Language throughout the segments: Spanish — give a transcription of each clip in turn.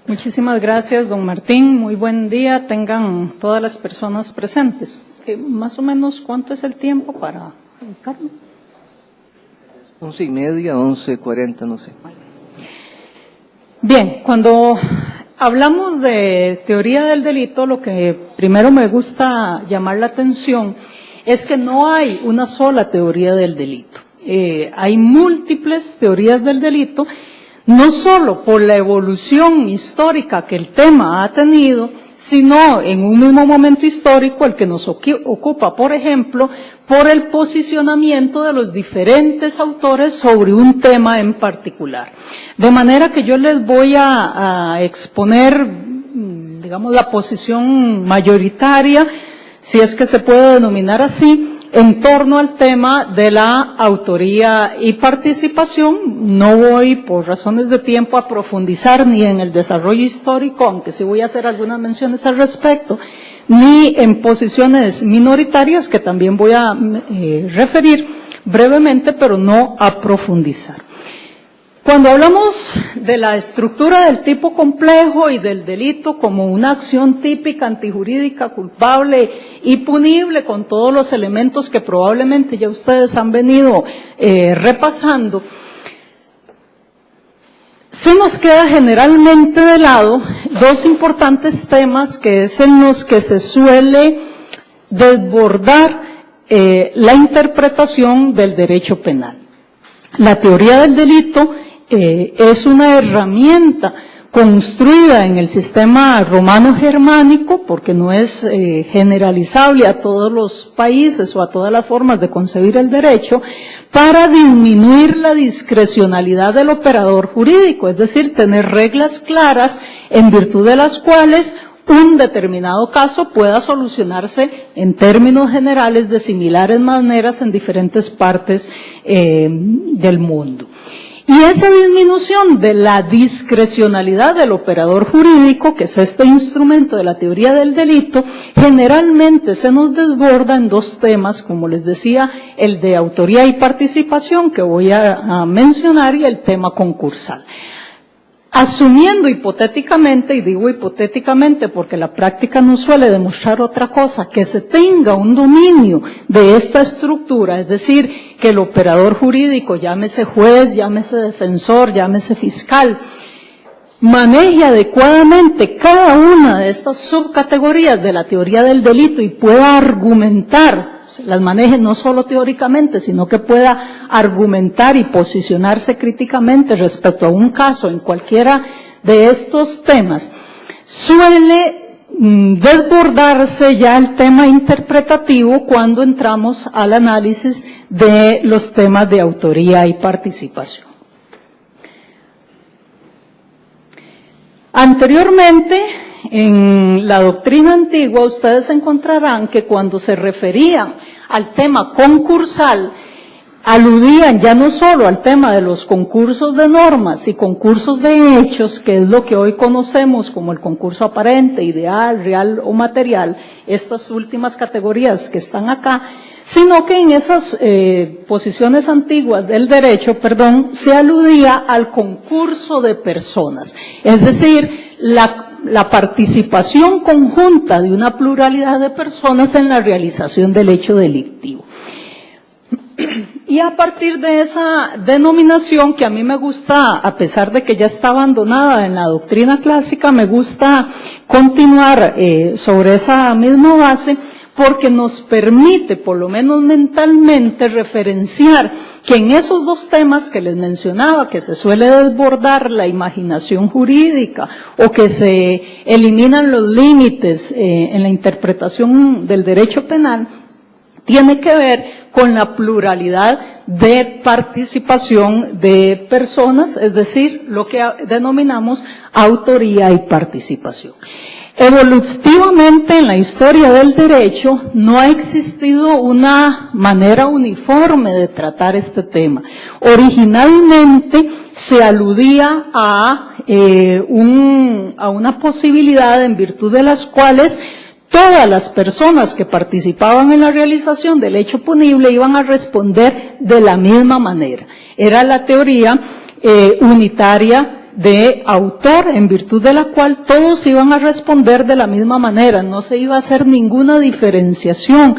Muchísimas gracias, don Martín. Muy buen día tengan todas las personas presentes. Más o menos, ¿cuánto es el tiempo para Carlos? 11:30, 11:40, no sé. Bien, cuando hablamos de teoría del delito, lo que primero me gusta llamar la atención es que no hay una sola teoría del delito. Hay múltiples teorías del delito, no solo por la evolución histórica que el tema ha tenido, sino en un mismo momento histórico el que nos ocupa, por ejemplo, por el posicionamiento de los diferentes autores sobre un tema en particular. De manera que yo les voy a exponer, digamos, la posición mayoritaria, si es que se puede denominar así, en torno al tema de la autoría y participación. No voy, por razones de tiempo, a profundizar ni en el desarrollo histórico, aunque sí voy a hacer algunas menciones al respecto, ni en posiciones minoritarias, que también voy a referir brevemente, pero no a profundizar. Cuando hablamos de la estructura del tipo complejo y del delito como una acción típica, antijurídica, culpable y punible, con todos los elementos que probablemente ya ustedes han venido repasando, se nos queda generalmente de lado dos importantes temas que es en los que se suele desbordar la interpretación del derecho penal. La teoría del delito es una herramienta construida en el sistema romano-germánico, porque no es generalizable a todos los países o a todas las formas de concebir el derecho, para disminuir la discrecionalidad del operador jurídico, es decir, tener reglas claras en virtud de las cuales un determinado caso pueda solucionarse en términos generales de similares maneras en diferentes partes del mundo. Y esa disminución de la discrecionalidad del operador jurídico, que es este instrumento de la teoría del delito, generalmente se nos desborda en dos temas, como les decía, el de autoría y participación, que voy a mencionar, y el tema concursal. Asumiendo hipotéticamente, y digo hipotéticamente porque la práctica no suele demostrar otra cosa, que se tenga un dominio de esta estructura, es decir, que el operador jurídico, llámese juez, llámese defensor, llámese fiscal, maneje adecuadamente cada una de estas subcategorías de la teoría del delito y pueda argumentar, las maneje no solo teóricamente, sino que pueda argumentar y posicionarse críticamente respecto a un caso en cualquiera de estos temas, suele desbordarse ya el tema interpretativo cuando entramos al análisis de los temas de autoría y participación. Anteriormente, en la doctrina antigua, ustedes encontrarán que cuando se referían al tema concursal, aludían ya no solo al tema de los concursos de normas y concursos de hechos, que es lo que hoy conocemos como el concurso aparente, ideal, real o material, estas últimas categorías que están acá, sino que en esas posiciones antiguas del derecho, se aludía al concurso de personas, es decir, la participación conjunta de una pluralidad de personas en la realización del hecho delictivo. Y a partir de esa denominación, que a mí me gusta, a pesar de que ya está abandonada en la doctrina clásica, me gusta continuar sobre esa misma base, porque nos permite, por lo menos mentalmente, referenciar que en esos dos temas que les mencionaba, que se suele desbordar la imaginación jurídica o que se eliminan los límites en la interpretación del derecho penal, tiene que ver con la pluralidad de participación de personas, es decir, lo que denominamos autoría y participación. Evolutivamente en la historia del derecho no ha existido una manera uniforme de tratar este tema. Originalmente se aludía a una posibilidad en virtud de las cuales todas las personas que participaban en la realización del hecho punible iban a responder de la misma manera. Era la teoría unitaria de autor, en virtud de la cual todos iban a responder de la misma manera, no se iba a hacer ninguna diferenciación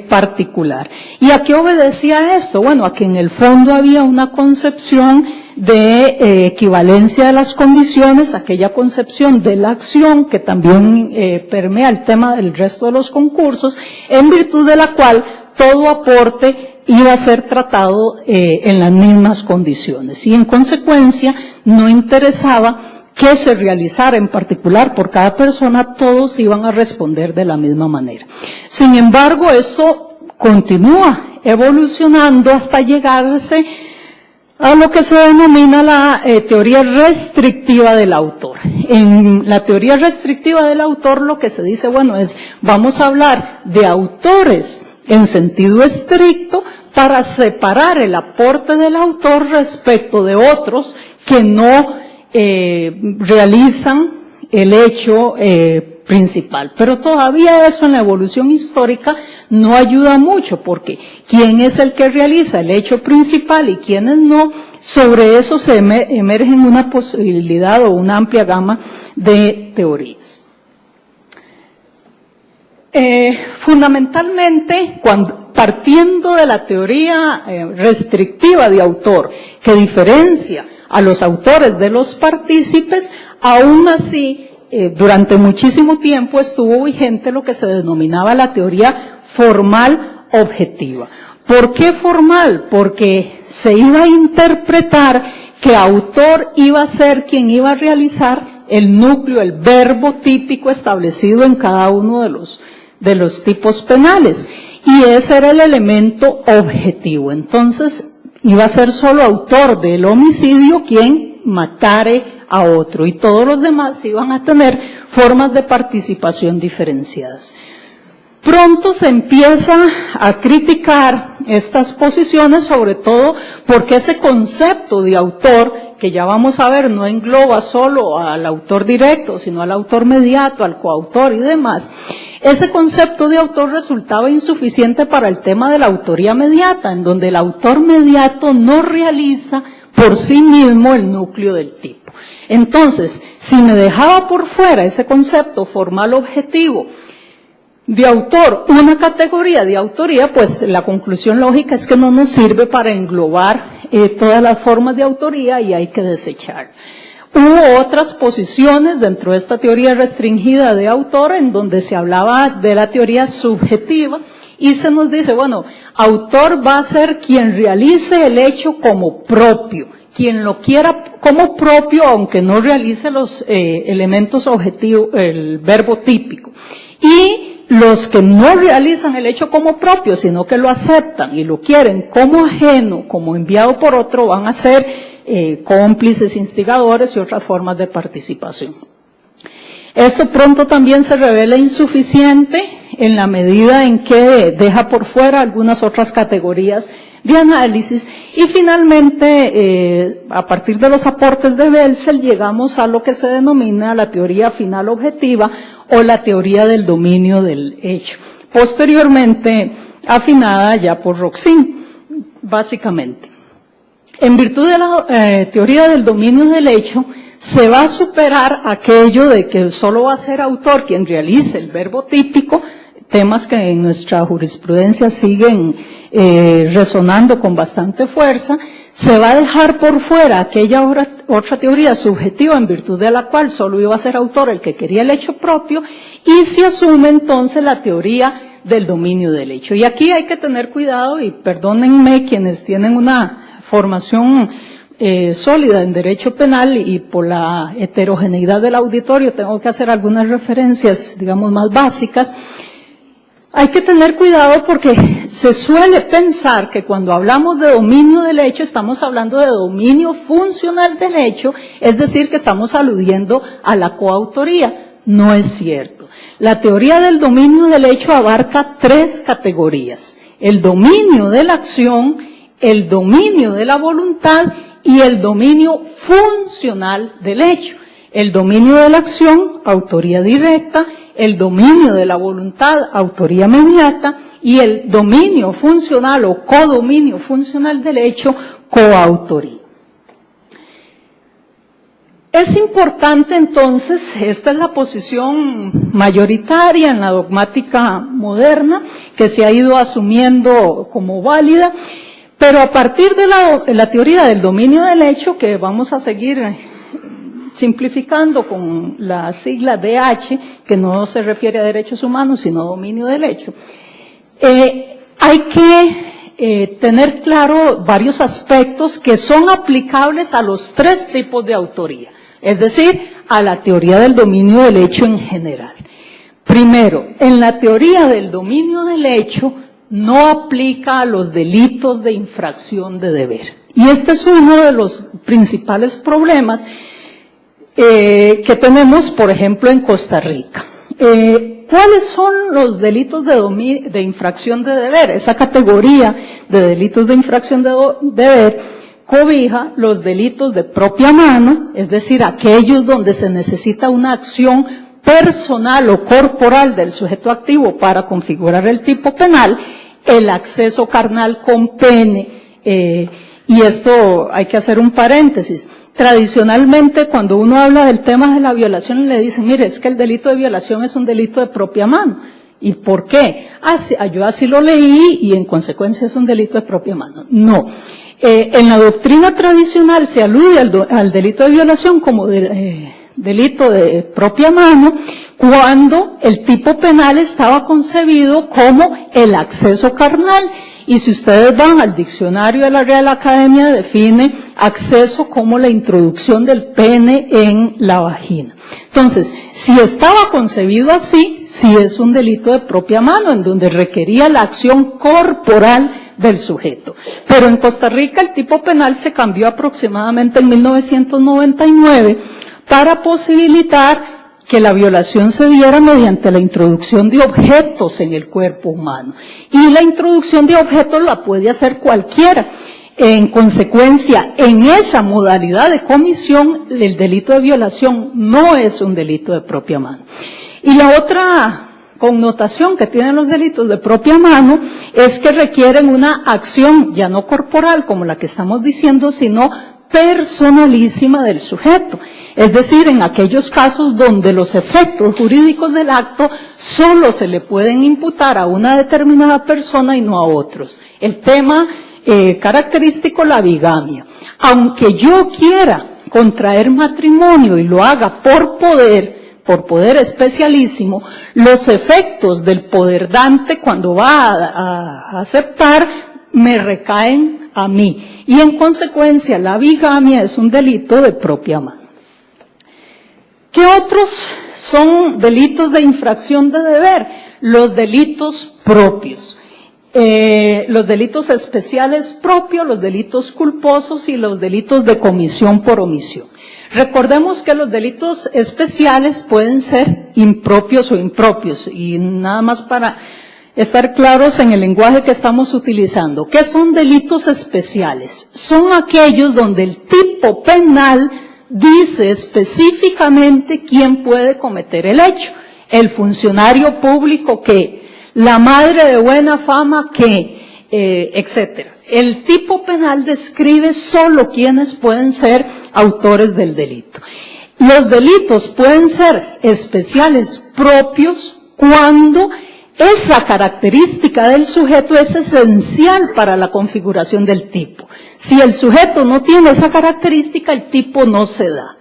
particular. ¿Y a qué obedecía esto? Bueno, a que en el fondo había una concepción de equivalencia de las condiciones, aquella concepción de la acción que también permea el tema del resto de los concursos, en virtud de la cual todo aporte iba a ser tratado en las mismas condiciones. Y en consecuencia no interesaba que se realizara en particular por cada persona, todos iban a responder de la misma manera. Sin embargo, esto continúa evolucionando hasta llegarse a lo que se denomina la teoría restrictiva del autor. En la teoría restrictiva del autor lo que se dice, bueno, es vamos a hablar de autores en sentido estricto para separar el aporte del autor respecto de otros que no realizan el hecho principal. Pero todavía eso en la evolución histórica no ayuda mucho, porque quién es el que realiza el hecho principal y quiénes no, sobre eso se emergen una posibilidad o una amplia gama de teorías. Fundamentalmente, partiendo de la teoría restrictiva de autor, que diferencia a los autores de los partícipes, aún así, durante muchísimo tiempo estuvo vigente lo que se denominaba la teoría formal objetiva. ¿Por qué formal? Porque se iba a interpretar que autor iba a ser quien iba a realizar el núcleo, el verbo típico establecido en cada uno de los tipos penales. Y ese era el elemento objetivo. Entonces, iba a ser solo autor del homicidio quien matare a otro, y todos los demás iban a tener formas de participación diferenciadas. Pronto se empieza a criticar estas posiciones, sobre todo porque ese concepto de autor, que ya vamos a ver, no engloba solo al autor directo, sino al autor mediato, al coautor y demás. Ese concepto de autor resultaba insuficiente para el tema de la autoría mediata, en donde el autor mediato no realiza por sí mismo el núcleo del tipo. Entonces, si me dejaba por fuera ese concepto formal objetivo de autor, una categoría de autoría, pues la conclusión lógica es que no nos sirve para englobar todas las formas de autoría y hay que desechar. Hubo otras posiciones dentro de esta teoría restringida de autor en donde se hablaba de la teoría subjetiva y se nos dice, bueno, autor va a ser quien realice el hecho como propio, quien lo quiera como propio aunque no realice los elementos objetivos, el verbo típico. Y los que no realizan el hecho como propio, sino que lo aceptan y lo quieren como ajeno, como enviado por otro, van a ser cómplices, instigadores y otras formas de participación. Esto pronto también se revela insuficiente en la medida en que deja por fuera algunas otras categorías de análisis y finalmente, a partir de los aportes de Belzel, llegamos a lo que se denomina la teoría final objetiva o la teoría del dominio del hecho, posteriormente afinada ya por Roxin, básicamente. En virtud de la teoría del dominio del hecho, se va a superar aquello de que solo va a ser autor quien realice el verbo típico, temas que en nuestra jurisprudencia siguen resonando con bastante fuerza. Se va a dejar por fuera aquella otra teoría subjetiva en virtud de la cual solo iba a ser autor el que quería el hecho propio y se asume entonces la teoría del dominio del hecho. Y aquí hay que tener cuidado y perdónenme quienes tienen una formación sólida en derecho penal y por la heterogeneidad del auditorio tengo que hacer algunas referencias, digamos, más básicas. Hay que tener cuidado porque se suele pensar que cuando hablamos de dominio del hecho estamos hablando de dominio funcional del hecho, es decir, que estamos aludiendo a la coautoría. No es cierto. La teoría del dominio del hecho abarca 3 categorías: el dominio de la acción, el dominio de la voluntad y el dominio funcional del hecho. El dominio de la acción, autoría directa, el dominio de la voluntad, autoría mediata, y el dominio funcional o codominio funcional del hecho, coautoría. Es importante entonces, esta es la posición mayoritaria en la dogmática moderna, que se ha ido asumiendo como válida, pero a partir de la teoría del dominio del hecho, que vamos a seguir simplificando con la sigla DH, que no se refiere a derechos humanos, sino dominio del hecho, hay que tener claro varios aspectos que son aplicables a los tres tipos de autoría, es decir, a la teoría del dominio del hecho en general. Primero, en la teoría del dominio del hecho no aplica a los delitos de infracción de deber. Y este es uno de los principales problemas que tenemos, por ejemplo, en Costa Rica. ¿Cuáles son los delitos de infracción de deber? Esa categoría de delitos de infracción de deber cobija los delitos de propia mano, es decir, aquellos donde se necesita una acción personal o corporal del sujeto activo para configurar el tipo penal, el acceso carnal con pene, y esto hay que hacer un paréntesis. Tradicionalmente, cuando uno habla del tema de la violación, le dicen, mire, es que el delito de violación es un delito de propia mano. ¿Y por qué? Yo así lo leí y en consecuencia es un delito de propia mano. No. En la doctrina tradicional se alude al delito de violación como delito de propia mano cuando el tipo penal estaba concebido como el acceso carnal. Y si ustedes van al diccionario de la Real Academia, define acceso como la introducción del pene en la vagina. Entonces, si estaba concebido así, sí es un delito de propia mano, en donde requería la acción corporal del sujeto. Pero en Costa Rica el tipo penal se cambió aproximadamente en 1999 para posibilitar que la violación se diera mediante la introducción de objetos en el cuerpo humano. Y la introducción de objetos la puede hacer cualquiera. En consecuencia, en esa modalidad de comisión, el delito de violación no es un delito de propia mano. Y la otra connotación que tienen los delitos de propia mano es que requieren una acción ya no corporal, como la que estamos diciendo, sino personalísima del sujeto. Es decir, en aquellos casos donde los efectos jurídicos del acto solo se le pueden imputar a una determinada persona y no a otros. El tema característico, la bigamia. Aunque yo quiera contraer matrimonio y lo haga por poder especialísimo, los efectos del poder dante cuando va a aceptar me recaen a mí. Y en consecuencia la bigamia es un delito de propia mano. ¿Qué otros son delitos de infracción de deber? Los delitos propios. Los delitos especiales propios, los delitos culposos y los delitos de comisión por omisión. Recordemos que los delitos especiales pueden ser impropios o impropios, y nada más para estar claros en el lenguaje que estamos utilizando. ¿Qué son delitos especiales? Son aquellos donde el tipo penal dice específicamente quién puede cometer el hecho. El funcionario público que, la madre de buena fama que, etcétera. El tipo penal describe solo quiénes pueden ser autores del delito. Los delitos pueden ser especiales propios cuando esa característica del sujeto es esencial para la configuración del tipo. Si el sujeto no tiene esa característica, el tipo no se da.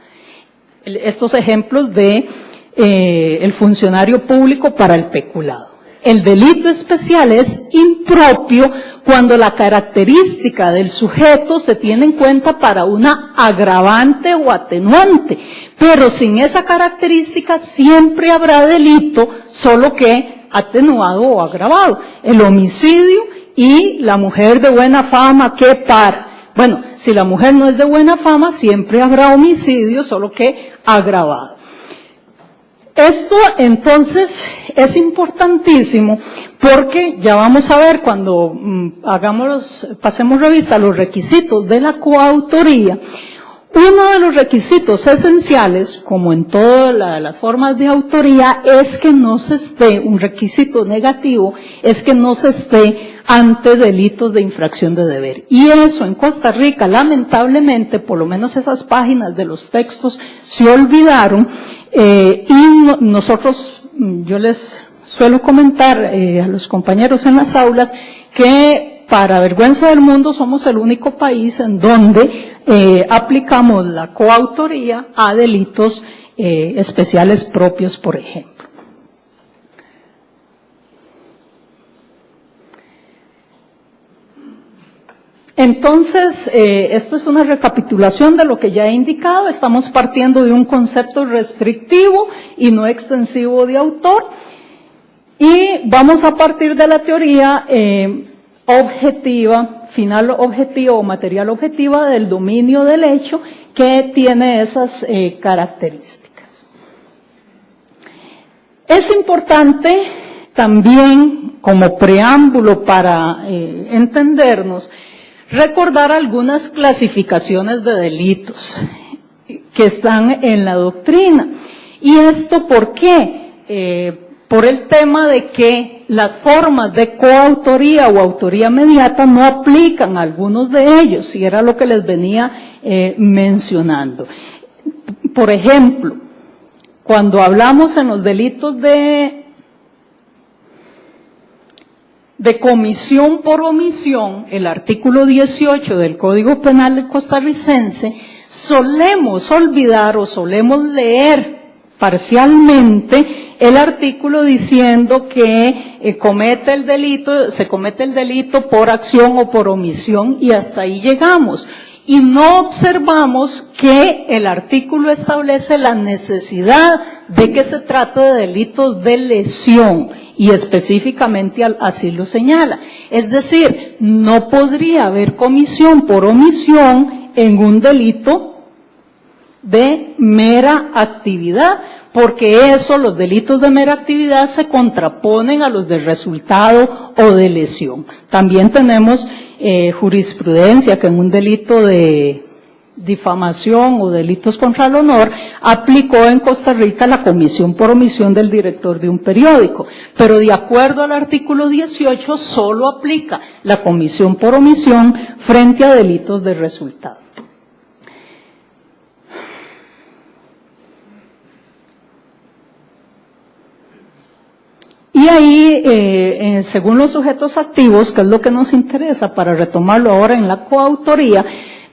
Estos ejemplos de el funcionario público para el peculado. El delito especial es impropio cuando la característica del sujeto se tiene en cuenta para una agravante o atenuante, pero sin esa característica siempre habrá delito, solo que atenuado o agravado. El homicidio y la mujer de buena fama que para. Bueno, si la mujer no es de buena fama, siempre habrá homicidio, solo que agravado. Esto entonces es importantísimo porque ya vamos a ver cuando pasemos revista a los requisitos de la coautoría. Uno de los requisitos esenciales, como en todas las formas de autoría, es que no se esté, un requisito negativo, es que no se esté ante delitos de infracción de deber. Y eso en Costa Rica, lamentablemente, por lo menos esas páginas de los textos se olvidaron, nosotros, yo les suelo comentar a los compañeros en las aulas que, para vergüenza del mundo, somos el único país en donde aplicamos la coautoría a delitos especiales propios, por ejemplo. Entonces, esto es una recapitulación de lo que ya he indicado. Estamos partiendo de un concepto restrictivo y no extensivo de autor. Y vamos a partir de la teoría objetiva, final objetivo o material objetiva del dominio del hecho, que tiene esas características. Es importante también, como preámbulo para entendernos, recordar algunas clasificaciones de delitos que están en la doctrina. ¿Y esto por qué? Por el tema de que las formas de coautoría o autoría mediata no aplican a algunos de ellos, y era lo que les venía mencionando. Por ejemplo, cuando hablamos en los delitos de comisión por omisión, el artículo 18 del Código Penal costarricense, solemos olvidar o solemos leer parcialmente el artículo diciendo que se comete el delito por acción o por omisión, y hasta ahí llegamos. Y no observamos que el artículo establece la necesidad de que se trate de delitos de lesión, y específicamente así lo señala. Es decir, no podría haber comisión por omisión en un delito de mera actividad, porque los delitos de mera actividad se contraponen a los de resultado o de lesión. También tenemos jurisprudencia que en un delito de difamación o delitos contra el honor aplicó en Costa Rica la comisión por omisión del director de un periódico, pero de acuerdo al artículo 18 solo aplica la comisión por omisión frente a delitos de resultado. Y ahí, según los sujetos activos, que es lo que nos interesa para retomarlo ahora en la coautoría,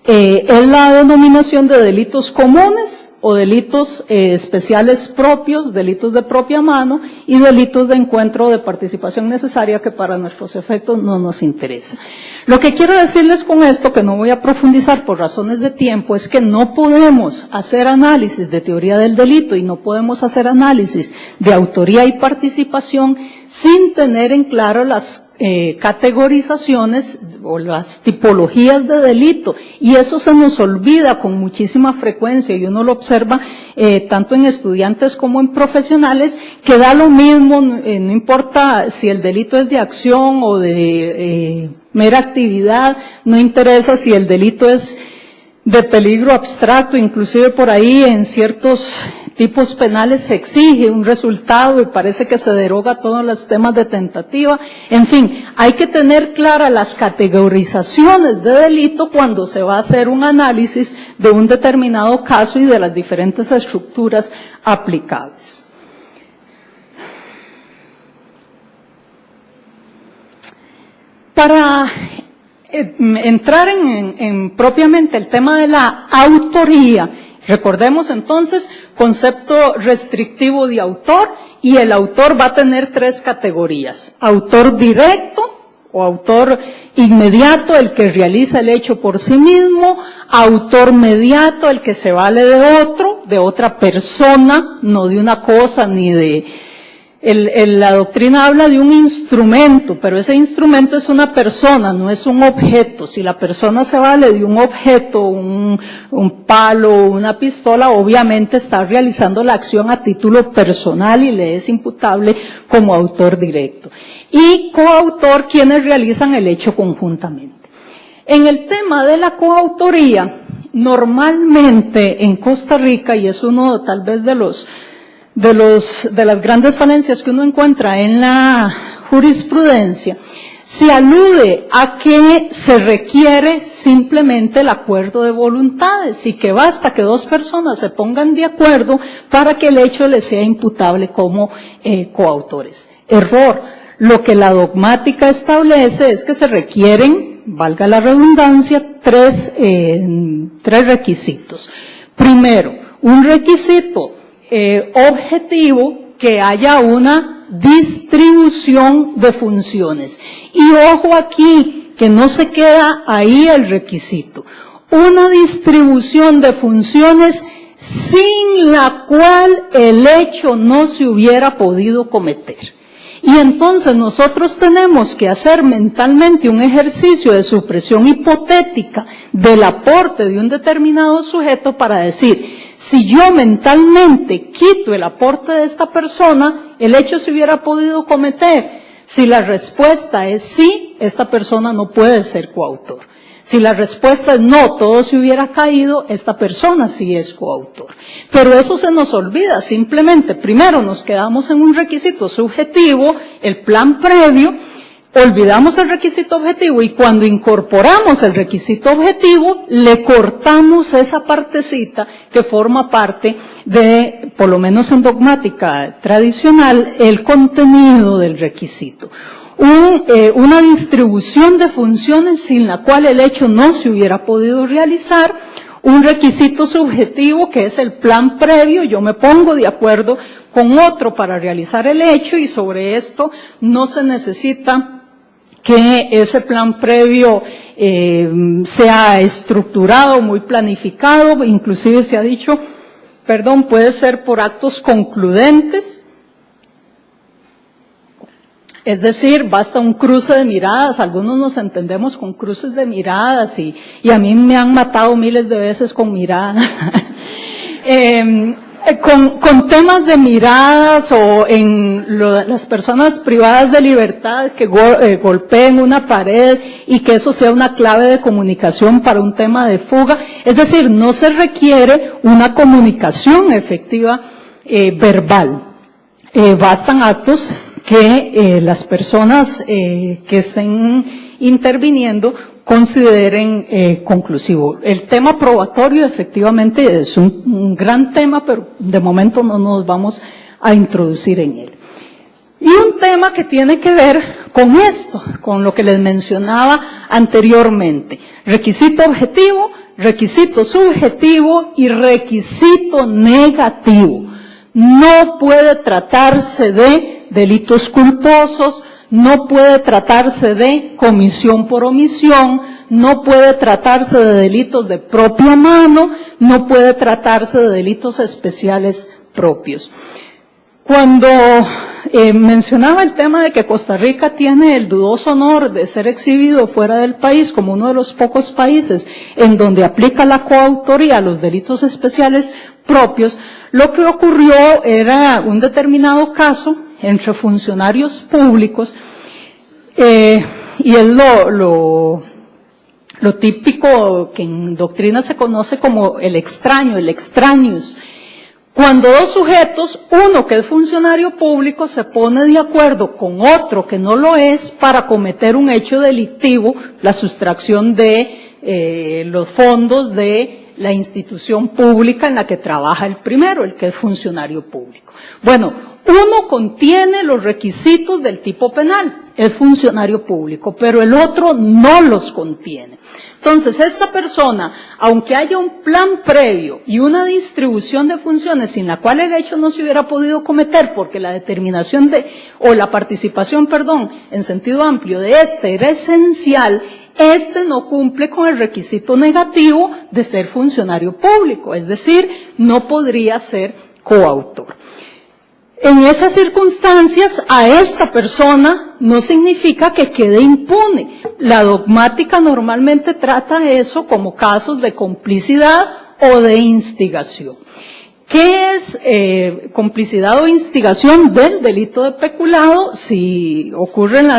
es la denominación de delitos comunes o delitos especiales propios, delitos de propia mano y delitos de encuentro o de participación necesaria, que para nuestros efectos no nos interesa. Lo que quiero decirles con esto, que no voy a profundizar por razones de tiempo, es que no podemos hacer análisis de teoría del delito y no podemos hacer análisis de autoría y participación sin tener en claro las categorizaciones o las tipologías de delito, y eso se nos olvida con muchísima frecuencia, y uno lo observa tanto en estudiantes como en profesionales, que da lo mismo, no importa si el delito es de acción o de mera actividad, no interesa si el delito es de peligro abstracto, inclusive por ahí en ciertos tipos penales se exige un resultado y parece que se deroga todos los temas de tentativa. En fin, hay que tener claras las categorizaciones de delito cuando se va a hacer un análisis de un determinado caso y de las diferentes estructuras aplicables. Para entrar en propiamente el tema de la autoría, recordemos entonces, concepto restrictivo de autor, y el autor va a tener tres categorías: autor directo o autor inmediato, el que realiza el hecho por sí mismo; autor mediato, el que se vale de otra persona, no de una cosa ni de... La doctrina habla de un instrumento, pero ese instrumento es una persona, no es un objeto. Si la persona se vale de un objeto, un palo, una pistola, obviamente está realizando la acción a título personal y le es imputable como autor directo. Y coautor, quienes realizan el hecho conjuntamente. En el tema de la coautoría, Normalmente en Costa Rica, y es uno tal vez de las grandes falencias que uno encuentra en la jurisprudencia, se alude a que se requiere simplemente el acuerdo de voluntades y que basta que dos personas se pongan de acuerdo para que el hecho les sea imputable como coautores. Error. Lo que la dogmática establece es que se requieren, valga la redundancia, tres requisitos. Primero, un requisito objetivo, que haya una distribución de funciones. Y ojo aquí, que no se queda ahí el requisito. Una distribución de funciones sin la cual el hecho no se hubiera podido cometer. Y entonces nosotros tenemos que hacer mentalmente un ejercicio de supresión hipotética del aporte de un determinado sujeto para decir, si yo mentalmente quito el aporte de esta persona, el hecho se hubiera podido cometer. Si la respuesta es sí, esta persona no puede ser coautor. Si la respuesta es no, todo se hubiera caído, esta persona sí es coautor. Pero eso se nos olvida, simplemente, primero nos quedamos en un requisito subjetivo, el plan previo, olvidamos el requisito objetivo y cuando incorporamos el requisito objetivo, le cortamos esa partecita que forma parte de, por lo menos en dogmática tradicional, el contenido del requisito. Una distribución de funciones sin la cual el hecho no se hubiera podido realizar, un requisito subjetivo que es el plan previo, yo me pongo de acuerdo con otro para realizar el hecho y sobre esto no se necesita que ese plan previo sea estructurado, muy planificado, inclusive se ha dicho, puede ser por actos concludentes. Es decir, basta un cruce de miradas, algunos nos entendemos con cruces de miradas y a mí me han matado miles de veces con miradas. Con temas de miradas o en las personas privadas de libertad que golpeen una pared y que eso sea una clave de comunicación para un tema de fuga. Es decir, no se requiere una comunicación efectiva verbal. Bastan actos que las personas que estén interviniendo consideren conclusivo. El tema probatorio efectivamente es un gran tema, pero de momento no nos vamos a introducir en él. Y un tema que tiene que ver con esto, con lo que les mencionaba anteriormente. Requisito objetivo, requisito subjetivo y requisito negativo. No puede tratarse de delitos culposos, no puede tratarse de comisión por omisión, no puede tratarse de delitos de propia mano, no puede tratarse de delitos especiales propios. Cuando mencionaba el tema de que Costa Rica tiene el dudoso honor de ser exhibido fuera del país como uno de los pocos países en donde aplica la coautoría a los delitos especiales propios, lo que ocurrió era un determinado caso entre funcionarios públicos, y es lo típico que en doctrina se conoce como el extraño, el extrañus. Cuando dos sujetos, uno que es funcionario público se pone de acuerdo con otro que no lo es para cometer un hecho delictivo, la sustracción de los fondos de la institución pública en la que trabaja el primero, el que es funcionario público. Bueno, uno contiene los requisitos del tipo penal, es funcionario público, pero el otro no los contiene. Entonces, esta persona, aunque haya un plan previo y una distribución de funciones sin la cual el hecho no se hubiera podido cometer porque la determinación la participación, en sentido amplio de era esencial, no cumple con el requisito negativo de ser funcionario público, es decir, no podría ser coautor. En esas circunstancias, a esta persona no significa que quede impune. La dogmática normalmente trata eso como casos de complicidad o de instigación. ¿Qué es complicidad o instigación del delito de peculado? Si ocurren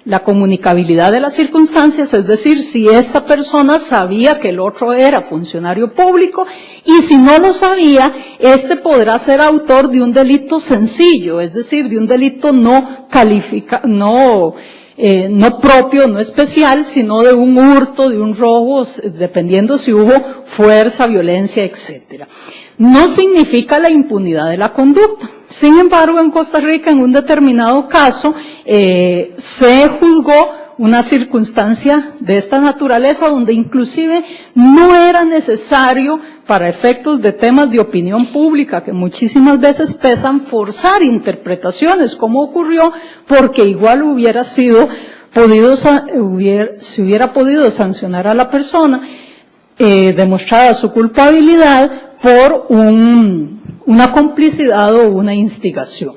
la comunicabilidad de las circunstancias, es decir, si esta persona sabía que el otro era funcionario público, y si no lo sabía, podrá ser autor de un delito sencillo, es decir, de un delito no propio, no especial, sino de un hurto, de un robo, dependiendo si hubo fuerza, violencia, etcétera. No significa la impunidad de la conducta. Sin embargo, en Costa Rica, en un determinado caso, se juzgó una circunstancia de esta naturaleza donde inclusive no era necesario, para efectos de temas de opinión pública que muchísimas veces pesan, forzar interpretaciones, como ocurrió, porque igual se hubiera podido sancionar a la persona, demostrada su culpabilidad por una complicidad o una instigación,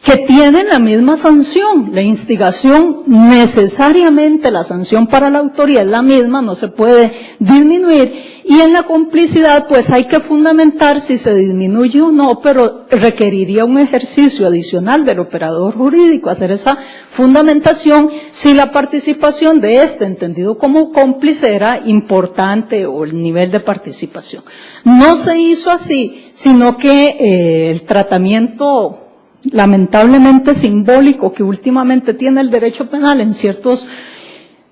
que tienen la misma sanción. La instigación, necesariamente la sanción para la autoría es la misma, no se puede disminuir, y en la complicidad pues hay que fundamentar si se disminuye o no, pero requeriría un ejercicio adicional del operador jurídico, hacer esa fundamentación si la participación de entendido como cómplice, era importante o el nivel de participación. No se hizo así, sino que el tratamiento lamentablemente simbólico que últimamente tiene el derecho penal en ciertos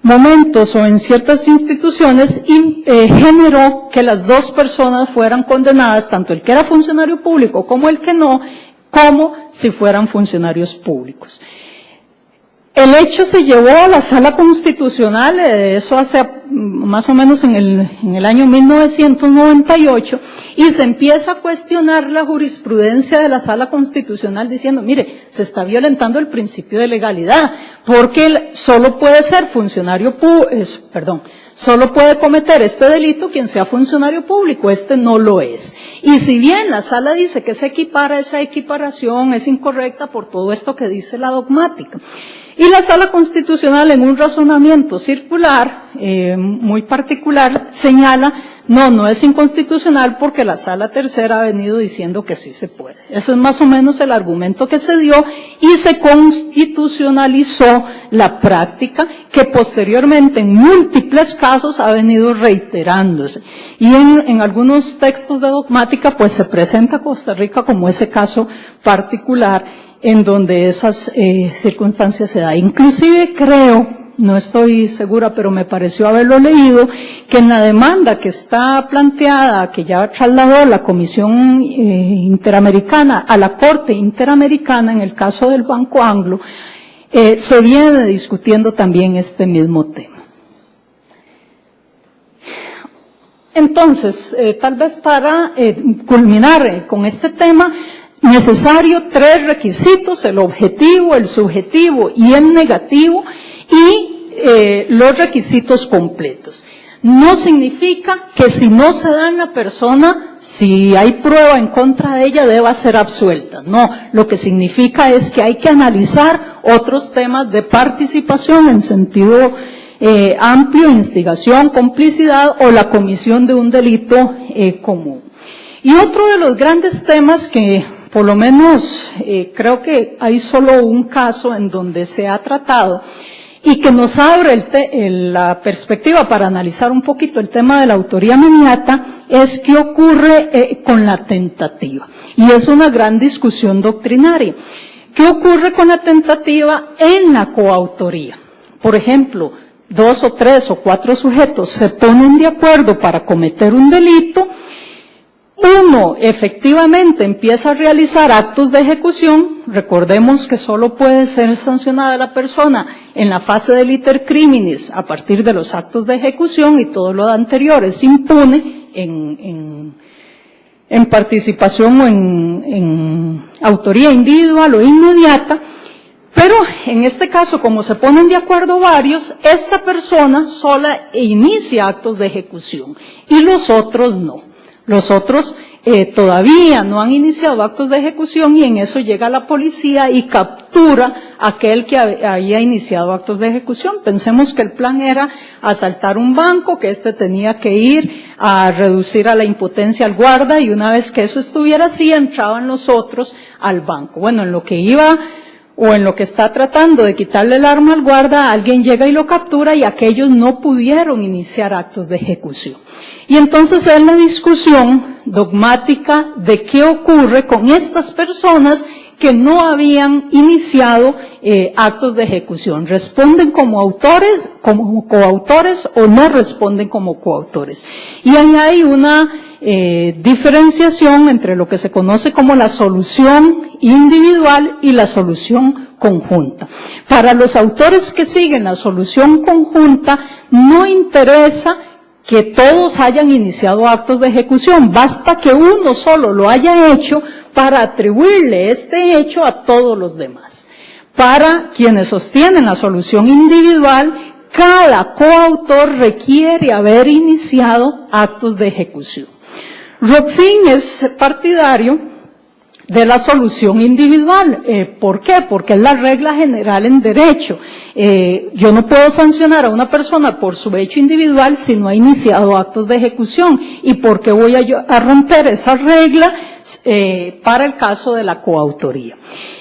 momentos o en ciertas instituciones generó que las dos personas fueran condenadas, tanto el que era funcionario público como el que no, como si fueran funcionarios públicos. El hecho se llevó a la Sala Constitucional, eso hace más o menos en el año 1998, y se empieza a cuestionar la jurisprudencia de la Sala Constitucional diciendo, mire, se está violentando el principio de legalidad, porque solo puede ser solo puede cometer este delito quien sea funcionario público, no lo es. Y si bien la Sala dice que esa equiparación es incorrecta por todo esto que dice la dogmática. Y la Sala Constitucional, en un razonamiento circular, muy particular, señala, no es inconstitucional porque la Sala Tercera ha venido diciendo que sí se puede. Eso es más o menos el argumento que se dio, y se constitucionalizó la práctica que posteriormente en múltiples casos ha venido reiterándose. Y en algunos textos de dogmática pues se presenta a Costa Rica como ese caso particular en donde esas circunstancias se dan. Inclusive creo, no estoy segura, pero me pareció haberlo leído, que en la demanda que está planteada, que ya trasladó la Comisión Interamericana a la Corte Interamericana en el caso del Banco Anglo, se viene discutiendo también este mismo tema. Entonces, tal vez para culminar con este tema, necesario 3 requisitos: el objetivo, el subjetivo y el negativo, y los requisitos completos. No significa que si no se da en la persona, si hay prueba en contra de ella, deba ser absuelta. No, lo que significa es que hay que analizar otros temas de participación en sentido amplio, instigación, complicidad o la comisión de un delito común. Y otro de los grandes temas que por lo menos creo que hay solo un caso en donde se ha tratado y que nos abre la perspectiva para analizar un poquito el tema de la autoría inmediata, es qué ocurre con la tentativa. Y es una gran discusión doctrinaria. ¿Qué ocurre con la tentativa en la coautoría? Por ejemplo, 2 o 3 o 4 sujetos se ponen de acuerdo para cometer un delito. Uno efectivamente empieza a realizar actos de ejecución. Recordemos que solo puede ser sancionada la persona en la fase del iter criminis a partir de los actos de ejecución, y todo lo anterior es impune en participación o en autoría individual o inmediata. Pero en este caso, como se ponen de acuerdo varios, esta persona sola inicia actos de ejecución y los otros no. Los otros todavía no han iniciado actos de ejecución, y en eso llega la policía y captura a aquel que había iniciado actos de ejecución. Pensemos que el plan era asaltar un banco, que tenía que ir a reducir a la impotencia al guarda, y una vez que eso estuviera así, entraban los otros al banco. Bueno, en lo que iba o en lo que está tratando de quitarle el arma al guarda, alguien llega y lo captura y aquellos no pudieron iniciar actos de ejecución. Y entonces es la discusión dogmática de qué ocurre con estas personas que no habían iniciado actos de ejecución. ¿Responden como autores, como coautores o no responden como coautores? Y ahí hay una diferenciación entre lo que se conoce como la solución individual y la solución conjunta. Para los autores que siguen la solución conjunta, no interesa que todos hayan iniciado actos de ejecución, basta que uno solo lo haya hecho para atribuirle este hecho a todos los demás. Para quienes sostienen la solución individual, cada coautor requiere haber iniciado actos de ejecución. Roxin es partidario de la solución individual. ¿Por qué? Porque es la regla general en derecho. Yo no puedo sancionar a una persona por su hecho individual si no ha iniciado actos de ejecución. ¿Y por qué voy a romper esa regla para el caso de la coautoría?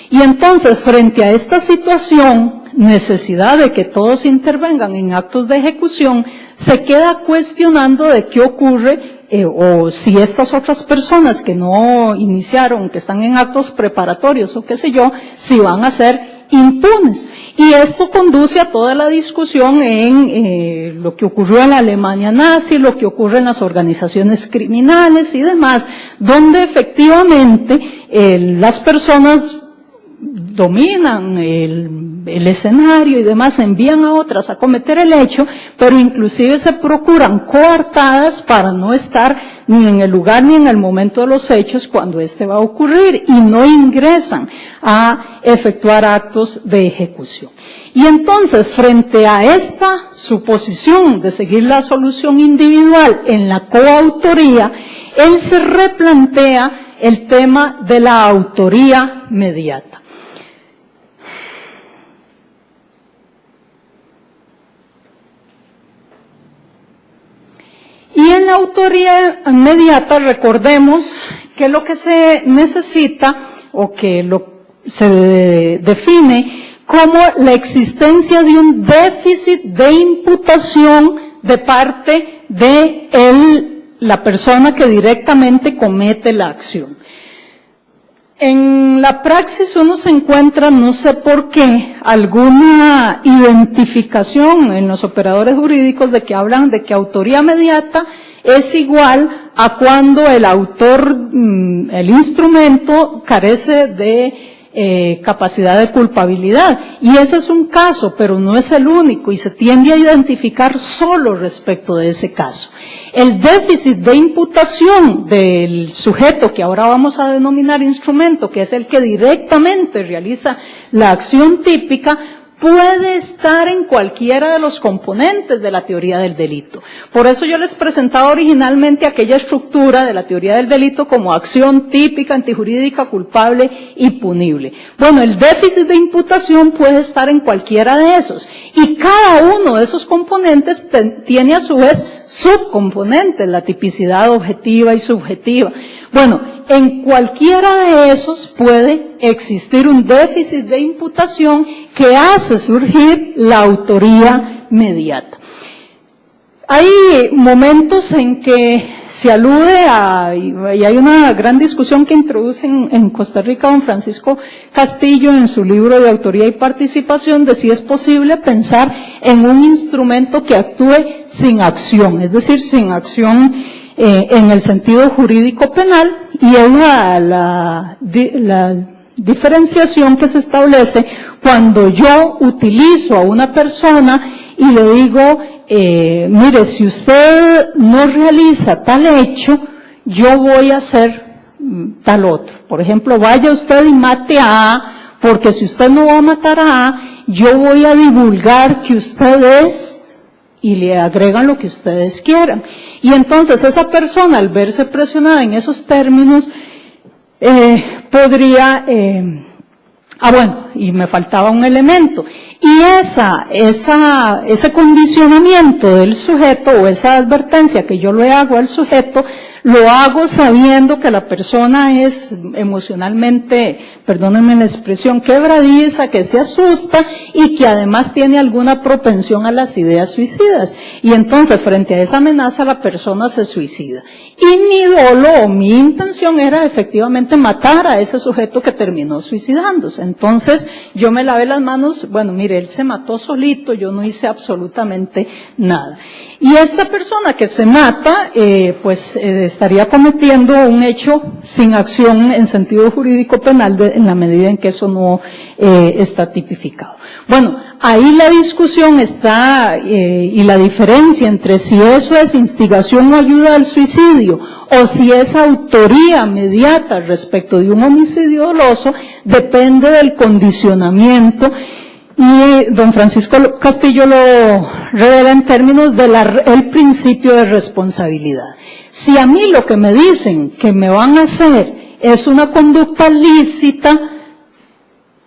Y entonces, frente a esta situación, necesidad de que todos intervengan en actos de ejecución, se queda cuestionando de qué ocurre o si estas otras personas que no iniciaron, que están en actos preparatorios o qué sé yo, si van a ser impunes. Y esto conduce a toda la discusión en lo que ocurrió en la Alemania nazi, lo que ocurre en las organizaciones criminales y demás, donde efectivamente las personas dominan el escenario y demás, envían a otras a cometer el hecho, pero inclusive se procuran coartadas para no estar ni en el lugar ni en el momento de los hechos cuando este va a ocurrir y no ingresan a efectuar actos de ejecución. Y entonces, frente a esta suposición de seguir la solución individual en la coautoría, él se replantea el tema de la autoría mediata. Y en la autoría mediata, recordemos que lo que se necesita, o que se define como la existencia de un déficit de imputación de parte de la persona que directamente comete la acción. En la praxis uno se encuentra, no sé por qué, alguna identificación en los operadores jurídicos de que hablan de que autoría mediata es igual a cuando el autor, el instrumento, carece de capacidad de culpabilidad. Y ese es un caso, pero no es el único, y se tiende a identificar solo respecto de ese caso. El déficit de imputación del sujeto, que ahora vamos a denominar instrumento, que es el que directamente realiza la acción típica, puede estar en cualquiera de los componentes de la teoría del delito. Por eso yo les presentaba originalmente aquella estructura de la teoría del delito como acción típica, antijurídica, culpable y punible. Bueno, el déficit de imputación puede estar en cualquiera de esos, y cada uno de esos componentes tiene a su vez subcomponentes, la tipicidad objetiva y subjetiva. Bueno, en cualquiera de esos puede existir un déficit de imputación que hace surgir la autoría mediata. Hay momentos en que se alude y hay una gran discusión que introduce en Costa Rica don Francisco Castillo en su libro de Autoría y Participación, de si es posible pensar en un instrumento que actúe sin acción, es decir, sin acción en el sentido jurídico penal, y es la diferenciación que se establece cuando yo utilizo a una persona y le digo, mire, si usted no realiza tal hecho, yo voy a hacer tal otro. Por ejemplo, vaya usted y mate a A, porque si usted no va a matar a A, yo voy a divulgar que usted es, y le agregan lo que ustedes quieran. Y entonces esa persona, al verse presionada en esos términos, podría, y me faltaba un elemento. Y ese condicionamiento del sujeto o esa advertencia que yo le hago al sujeto, lo hago sabiendo que la persona es emocionalmente, perdónenme la expresión, quebradiza, que se asusta y que además tiene alguna propensión a las ideas suicidas. Y entonces, frente a esa amenaza, la persona se suicida. Y mi dolo o mi intención era efectivamente matar a ese sujeto que terminó suicidándose. Entonces, yo me lavé las manos, bueno, mire, él se mató solito, yo no hice absolutamente nada. Y esta persona que se mata, estaría cometiendo un hecho sin acción en sentido jurídico penal en la medida en que eso no está tipificado. Bueno, ahí la discusión está y la diferencia entre si eso es instigación o ayuda al suicidio o si es autoría mediata respecto de un homicidio doloso depende del condicionamiento. Y don Francisco Castillo lo revela en términos del principio de responsabilidad. Si a mí lo que me dicen que me van a hacer es una conducta lícita,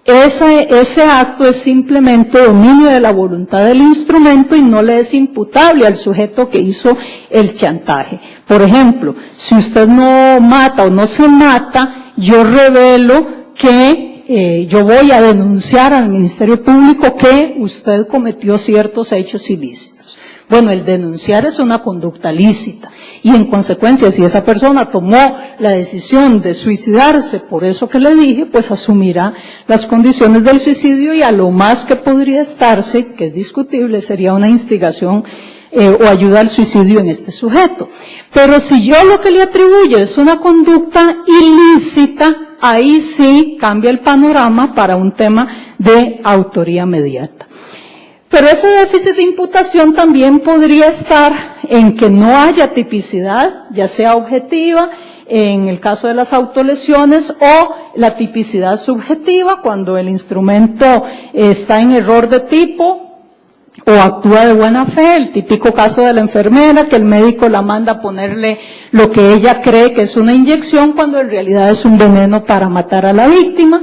ese acto es simplemente dominio de la voluntad del instrumento y no le es imputable al sujeto que hizo el chantaje. Por ejemplo, si usted no mata o no se mata, yo revelo que yo voy a denunciar al Ministerio Público que usted cometió ciertos hechos ilícitos. Bueno, el denunciar es una conducta lícita y en consecuencia si esa persona tomó la decisión de suicidarse por eso que le dije, pues asumirá las condiciones del suicidio y a lo más que podría estarse, que es discutible, sería una instigación o ayuda al suicidio en este sujeto. Pero si yo lo que le atribuyo es una conducta ilícita, ahí sí cambia el panorama para un tema de autoría mediata. Pero ese déficit de imputación también podría estar en que no haya tipicidad, ya sea objetiva, en el caso de las autolesiones, o la tipicidad subjetiva, cuando el instrumento está en error de tipo, o actúa de buena fe, el típico caso de la enfermera, que el médico la manda a ponerle lo que ella cree que es una inyección, cuando en realidad es un veneno para matar a la víctima.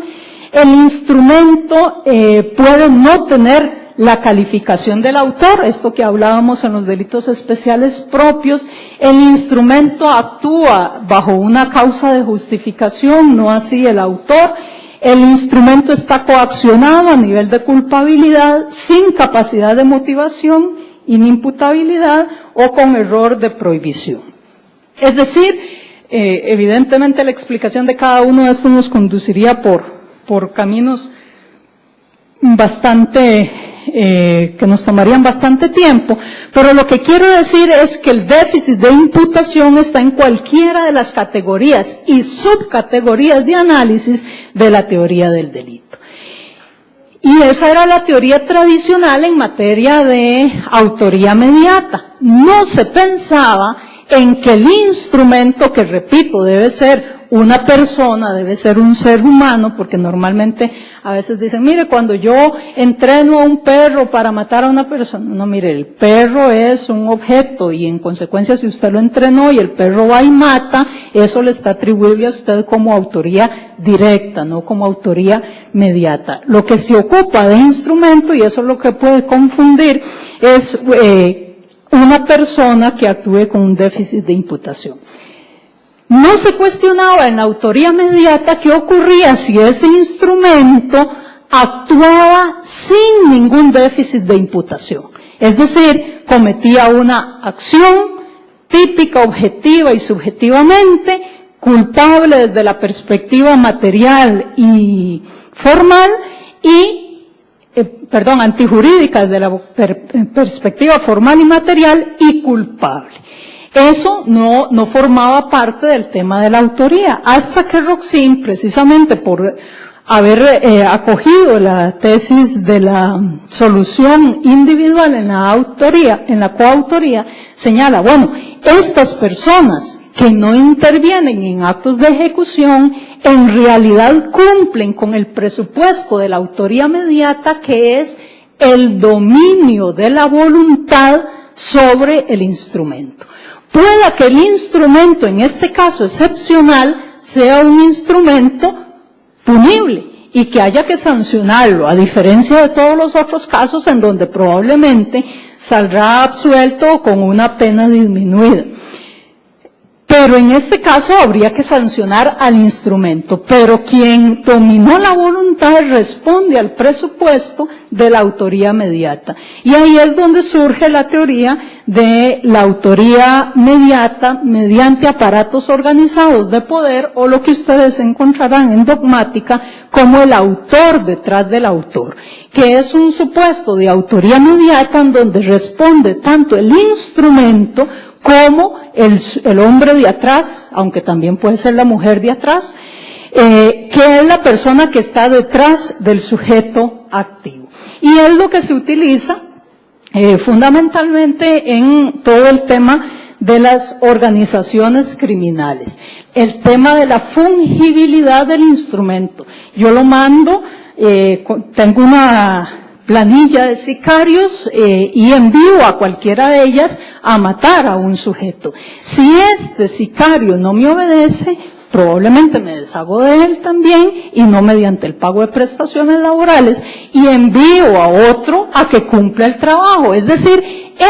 El instrumento puede no tener la calificación del autor, esto que hablábamos en los delitos especiales propios. El instrumento actúa bajo una causa de justificación, no así el autor. El instrumento está coaccionado a nivel de culpabilidad, sin capacidad de motivación, inimputabilidad o con error de prohibición. Es decir, evidentemente la explicación de cada uno de estos nos conduciría por caminos bastante que nos tomarían bastante tiempo, pero lo que quiero decir es que el déficit de imputación está en cualquiera de las categorías y subcategorías de análisis de la teoría del delito. Y esa era la teoría tradicional en materia de autoría mediata. No se pensaba en que el instrumento, que repito, debe ser una persona, debe ser un ser humano, porque normalmente a veces dicen, mire, cuando yo entreno a un perro para matar a una persona, no, mire, el perro es un objeto y en consecuencia si usted lo entrenó y el perro va y mata, eso le está atribuible a usted como autoría directa, no como autoría mediata. Lo que se ocupa de instrumento, y eso es lo que puede confundir, es una persona que actúe con un déficit de imputación. No se cuestionaba en la autoría mediata qué ocurría si ese instrumento actuaba sin ningún déficit de imputación. Es decir, cometía una acción típica, objetiva y subjetivamente, culpable desde la perspectiva material y formal antijurídica desde la perspectiva formal y material y culpable. Eso no formaba parte del tema de la autoría, hasta que Roxin, precisamente por haber acogido la tesis de la solución individual en la coautoría, señala, bueno, estas personas que no intervienen en actos de ejecución, en realidad cumplen con el presupuesto de la autoría mediata, que es el dominio de la voluntad sobre el instrumento. Pueda que el instrumento, en este caso excepcional, sea un instrumento punible y que haya que sancionarlo, a diferencia de todos los otros casos en donde probablemente saldrá absuelto con una pena disminuida. Pero en este caso habría que sancionar al instrumento, pero quien dominó la voluntad responde al presupuesto de la autoría mediata. Y ahí es donde surge la teoría de la autoría mediata mediante aparatos organizados de poder, o lo que ustedes encontrarán en dogmática como el autor detrás del autor, que es un supuesto de autoría mediata en donde responde tanto el instrumento como el hombre de atrás, aunque también puede ser la mujer de atrás, que es la persona que está detrás del sujeto activo. Y es lo que se utiliza fundamentalmente en todo el tema de las organizaciones criminales. El tema de la fungibilidad del instrumento. Yo lo mando, tengo una planilla de sicarios y envío a cualquiera de ellas a matar a un sujeto. Si este sicario no me obedece, probablemente me deshago de él también, y no mediante el pago de prestaciones laborales, y envío a otro a que cumpla el trabajo. Es decir,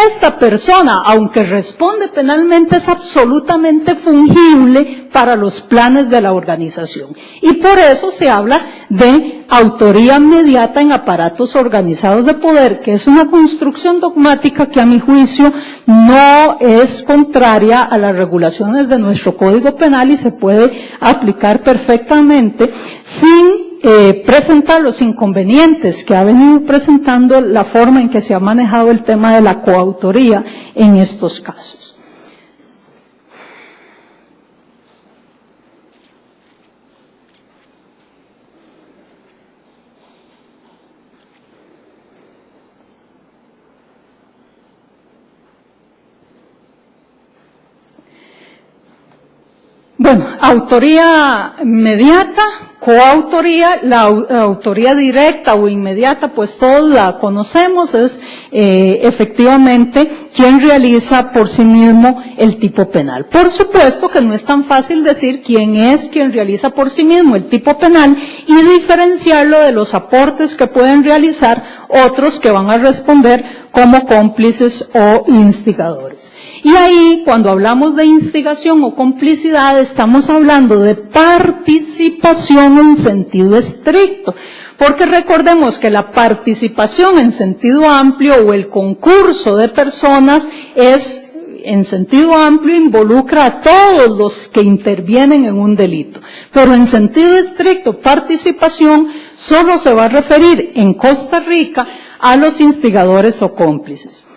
esta persona, aunque responde penalmente, es absolutamente fungible para los planes de la organización. Y por eso se habla de autoría mediata en aparatos organizados de poder, que es una construcción dogmática que a mi juicio no es contraria a las regulaciones de nuestro Código Penal y se puede aplicar perfectamente sin presentar los inconvenientes que ha venido presentando la forma en que se ha manejado el tema de la coautoría en estos casos. Bueno, autoría mediata, coautoría, la autoría directa o inmediata, pues todos la conocemos, es efectivamente quien realiza por sí mismo el tipo penal. Por supuesto que no es tan fácil decir quién es quien realiza por sí mismo el tipo penal y diferenciarlo de los aportes que pueden realizar otros que van a responder como cómplices o instigadores. Y ahí, cuando hablamos de instigación o complicidad, estamos hablando de participación en sentido estricto. Porque recordemos que la participación en sentido amplio o el concurso de personas es, en sentido amplio, involucra a todos los que intervienen en un delito. Pero en sentido estricto, participación solo se va a referir en Costa Rica a los instigadores o cómplices.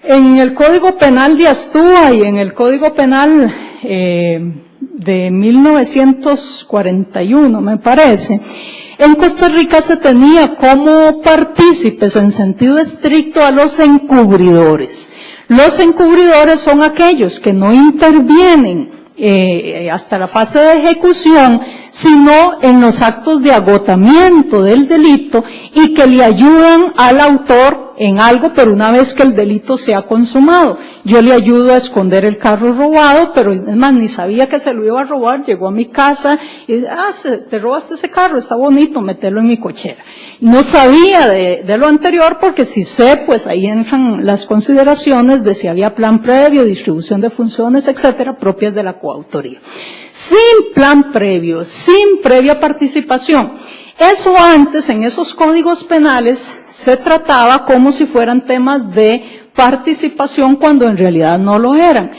En el Código Penal de Astúa y en el Código Penal de 1941, me parece, en Costa Rica se tenía como partícipes en sentido estricto a los encubridores. Los encubridores son aquellos que no intervienen hasta la fase de ejecución, sino en los actos de agotamiento del delito y que le ayudan al autor en algo, pero una vez que el delito se ha consumado. Yo le ayudo a esconder el carro robado, pero es más, ni sabía que se lo iba a robar, llegó a mi casa y, te robaste ese carro, está bonito, mételo en mi cochera. No sabía de lo anterior, porque si sé, pues ahí entran las consideraciones de si había plan previo, distribución de funciones, etcétera, propias de la coautoría. Sin plan previo, sin previa participación, eso antes, en esos códigos penales, se trataba como si fueran temas de participación cuando en realidad no lo eran.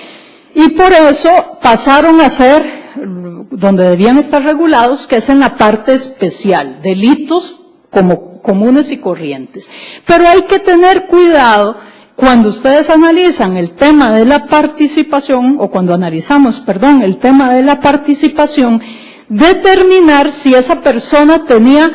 Y por eso pasaron a ser donde debían estar regulados, que es en la parte especial, delitos como comunes y corrientes. Pero hay que tener cuidado cuando ustedes analizan el tema de la participación, o cuando analizamos, el tema de la participación, determinar si esa persona tenía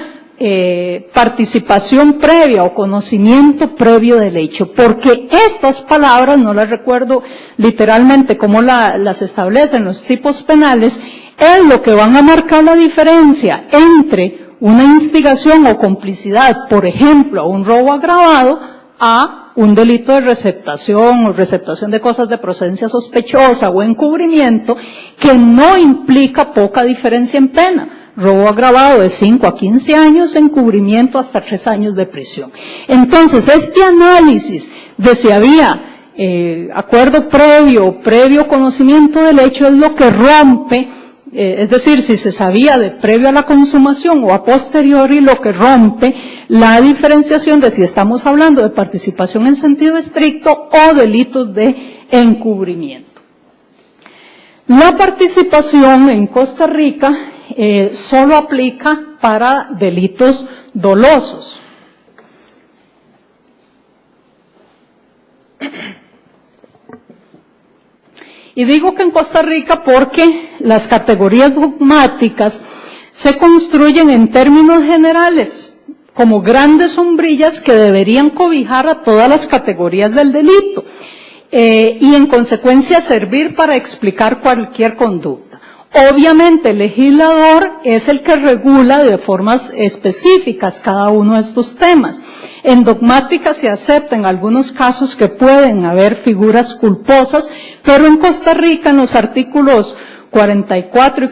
participación previa o conocimiento previo del hecho, porque estas palabras, no las recuerdo literalmente cómo las establecen los tipos penales, es lo que van a marcar la diferencia entre una instigación o complicidad, por ejemplo, a un robo agravado, a un delito de receptación o receptación de cosas de procedencia sospechosa o encubrimiento, que no implica poca diferencia en pena. robo agravado de 5 a 15 años, encubrimiento hasta 3 años de prisión. Entonces, este análisis de si había acuerdo previo conocimiento del hecho es lo que rompe, es decir, si se sabía de previo a la consumación o a posteriori, lo que rompe la diferenciación de si estamos hablando de participación en sentido estricto o delitos de encubrimiento. La participación en Costa Rica solo aplica para delitos dolosos. Y digo que en Costa Rica porque las categorías dogmáticas se construyen en términos generales, como grandes sombrillas que deberían cobijar a todas las categorías del delito, y en consecuencia servir para explicar cualquier conducta. Obviamente el legislador es el que regula de formas específicas cada uno de estos temas. En dogmática se acepta en algunos casos que pueden haber figuras culposas, pero en Costa Rica en los artículos 44 y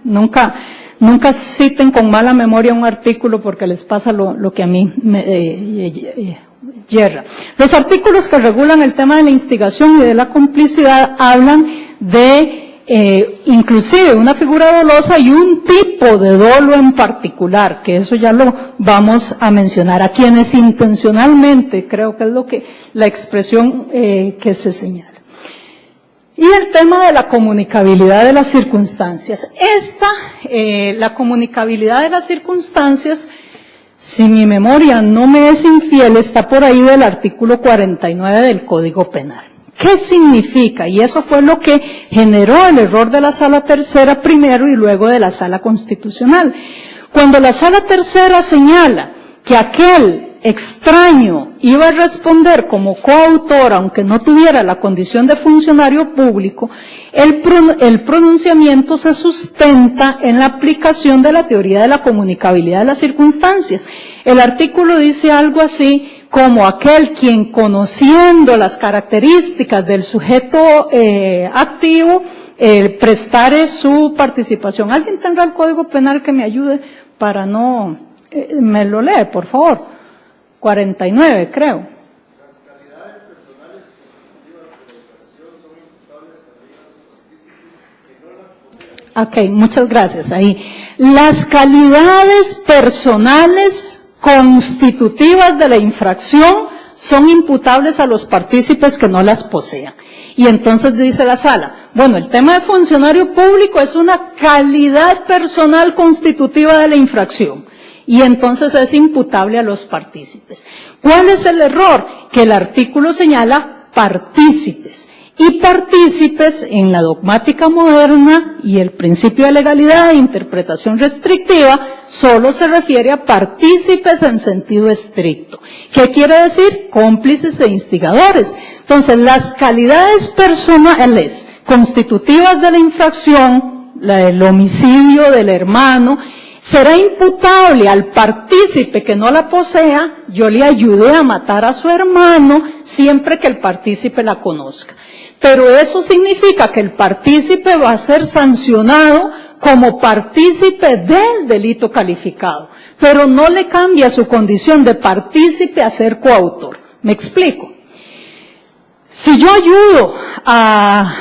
nunca citen con mala memoria un artículo porque les pasa lo que a mí me yerra. Los artículos que regulan el tema de la instigación y de la complicidad hablan de inclusive una figura dolosa y un tipo de dolo en particular, que eso ya lo vamos a mencionar, a quienes intencionalmente, creo que es lo que la expresión que se señala. Y el tema de la comunicabilidad de las circunstancias. La comunicabilidad de las circunstancias, si mi memoria no me es infiel, está por ahí del artículo 49 del Código Penal. ¿Qué significa? Y eso fue lo que generó el error de la Sala Tercera primero y luego de la Sala Constitucional. Cuando la Sala Tercera señala que aquel extraño iba a responder como coautor, aunque no tuviera la condición de funcionario público, el pronunciamiento se sustenta en la aplicación de la teoría de la comunicabilidad de las circunstancias. El artículo dice algo así como aquel quien, conociendo las características del sujeto activo, prestare su participación. ¿Alguien tendrá el Código Penal que me ayude para no... me lo lee, por favor? 49, creo. Las calidades personales constitutivas de la infracción son imputables también a los partícipes que no las poseen. Ok, muchas gracias. Ahí. Las calidades personales constitutivas de la infracción son imputables a los partícipes que no las posean. Y entonces dice la Sala, bueno, el tema de funcionario público es una calidad personal constitutiva de la infracción. Y entonces es imputable a los partícipes. ¿Cuál es el error? Que el artículo señala partícipes. Y partícipes en la dogmática moderna y el principio de legalidad e interpretación restrictiva solo se refiere a partícipes en sentido estricto. ¿Qué quiere decir? Cómplices e instigadores. Entonces, las calidades personales constitutivas de la infracción, la del homicidio del hermano, será imputable al partícipe que no la posea. Yo le ayudé a matar a su hermano siempre que el partícipe la conozca. Pero eso significa que el partícipe va a ser sancionado como partícipe del delito calificado, pero no le cambia su condición de partícipe a ser coautor. ¿Me explico? Si yo ayudo a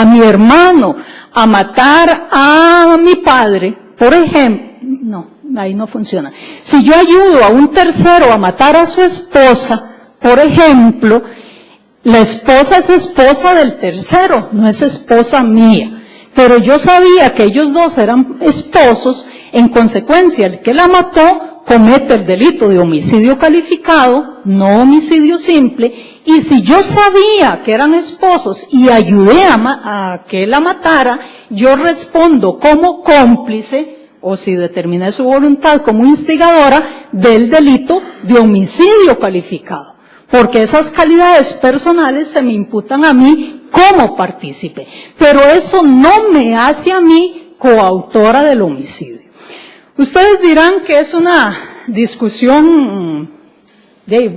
mi hermano a matar a mi padre, por ejemplo, no, ahí no funciona. Si yo ayudo a un tercero a matar a su esposa, por ejemplo, la esposa es esposa del tercero, no es esposa mía. Pero yo sabía que ellos dos eran esposos, en consecuencia, el que la mató comete el delito de homicidio calificado, no homicidio simple, y si yo sabía que eran esposos y ayudé a que la matara, yo respondo como cómplice, o si determiné su voluntad como instigadora, del delito de homicidio calificado. Porque esas calidades personales se me imputan a mí como partícipe. Pero eso no me hace a mí coautora del homicidio. Ustedes dirán que es una discusión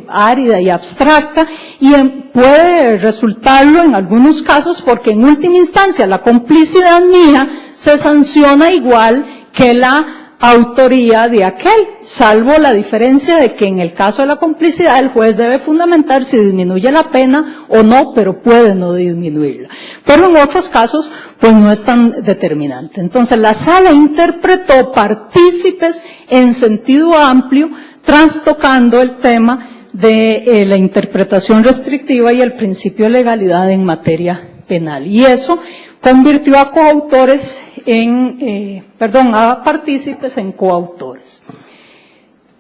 árida y abstracta, y puede resultarlo en algunos casos porque en última instancia la complicidad mía se sanciona igual que la autoría de aquel, salvo la diferencia de que en el caso de la complicidad el juez debe fundamentar si disminuye la pena o no, pero puede no disminuirla. Pero en otros casos, pues no es tan determinante. Entonces la sala interpretó partícipes en sentido amplio, trastocando el tema de la interpretación restrictiva y el principio de legalidad en materia penal. Y eso convirtió a coautores a partícipes en coautores.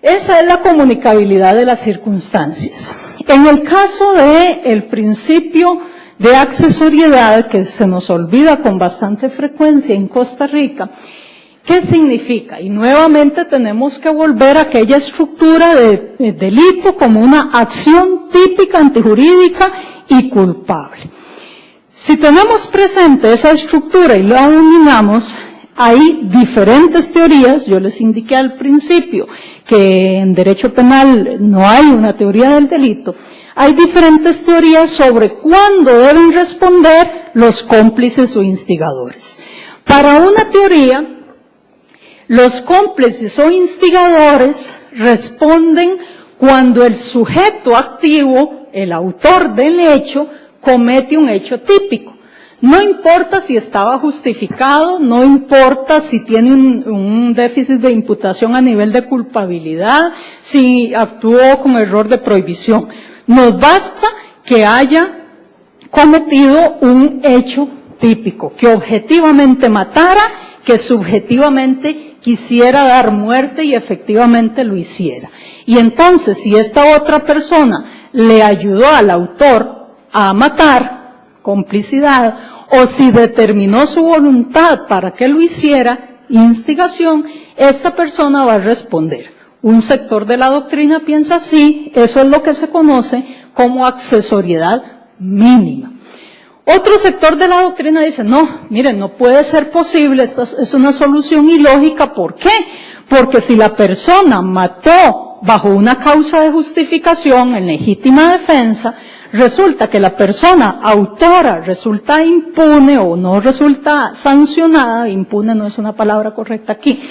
Esa es la comunicabilidad de las circunstancias. En el caso del principio de accesoriedad, que se nos olvida con bastante frecuencia en Costa Rica, ¿qué significa? Y nuevamente tenemos que volver a aquella estructura de delito como una acción típica, antijurídica y culpable. Si tenemos presente esa estructura y la dominamos, hay diferentes teorías. Yo les indiqué al principio que en derecho penal no hay una teoría del delito. Hay diferentes teorías sobre cuándo deben responder los cómplices o instigadores. Para una teoría, los cómplices o instigadores responden cuando el sujeto activo, el autor del hecho, comete un hecho típico. No importa si estaba justificado, no importa si tiene un déficit de imputación a nivel de culpabilidad, si actuó con error de prohibición. Nos basta que haya cometido un hecho típico, que objetivamente matara, que subjetivamente quisiera dar muerte y efectivamente lo hiciera. Y entonces, si esta otra persona le ayudó al autor a matar, complicidad, o si determinó su voluntad para que lo hiciera, instigación, esta persona va a responder. Un sector de la doctrina piensa así, eso es lo que se conoce como accesoriedad mínima. Otro sector de la doctrina dice, no, miren, no puede ser posible, esta es una solución ilógica. ¿Por qué? Porque si la persona mató bajo una causa de justificación en legítima defensa, resulta que la persona autora resulta impune o no resulta sancionada, impune no es una palabra correcta aquí,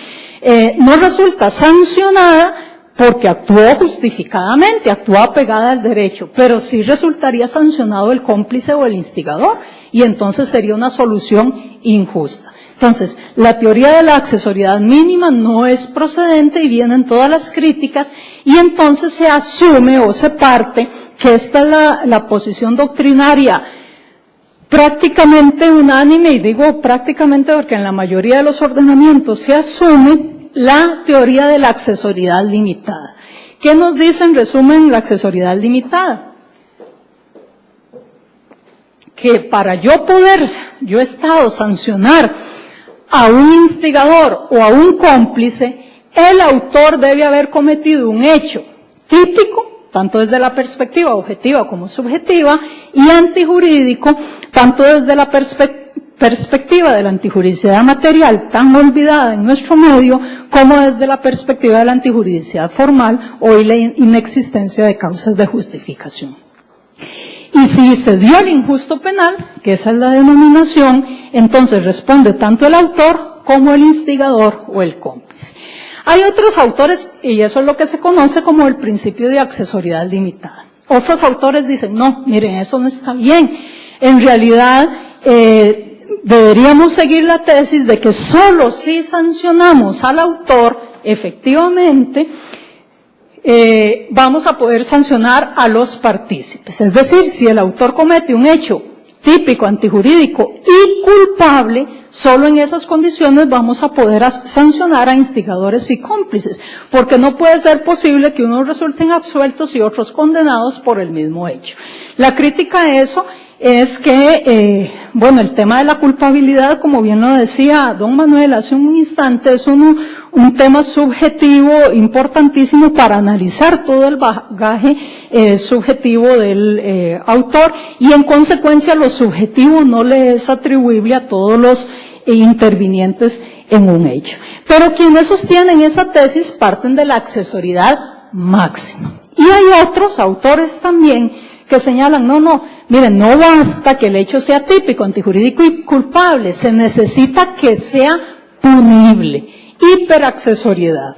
no resulta sancionada porque actuó justificadamente, actuó apegada al derecho, pero sí resultaría sancionado el cómplice o el instigador, y entonces sería una solución injusta. Entonces, la teoría de la accesoriedad mínima no es procedente y vienen todas las críticas, y entonces se asume o se parte que esta es la posición doctrinaria prácticamente unánime, y digo prácticamente porque en la mayoría de los ordenamientos se asume la teoría de la accesoriedad limitada. ¿Qué nos dice en resumen la accesoriedad limitada? Que para yo Estado, sancionar a un instigador o a un cómplice, el autor debe haber cometido un hecho típico, tanto desde la perspectiva objetiva como subjetiva, y antijurídico, tanto desde la perspectiva de la antijuridicidad material tan olvidada en nuestro medio, como desde la perspectiva de la antijuridicidad formal o la inexistencia de causas de justificación. Y si se dio el injusto penal, que esa es la denominación, entonces responde tanto el autor como el instigador o el cómplice. Hay otros autores, y eso es lo que se conoce como el principio de accesoriedad limitada. Otros autores dicen, no, miren, eso no está bien. En realidad, deberíamos seguir la tesis de que solo si sancionamos al autor, efectivamente, vamos a poder sancionar a los partícipes. Es decir, si el autor comete un hecho típico, antijurídico y culpable, solo en esas condiciones vamos a poder sancionar a instigadores y cómplices, porque no puede ser posible que unos resulten absueltos y otros condenados por el mismo hecho. La crítica a eso es que, el tema de la culpabilidad, como bien lo decía don Manuel hace un instante, es un tema subjetivo importantísimo para analizar todo el bagaje subjetivo del autor, y en consecuencia lo subjetivo no le es atribuible a todos los intervinientes en un hecho. Pero quienes sostienen esa tesis parten de la accesoriedad máxima. Y hay otros autores también que señalan, miren, no basta que el hecho sea típico, antijurídico y culpable, se necesita que sea punible, hiperaccesoriedad.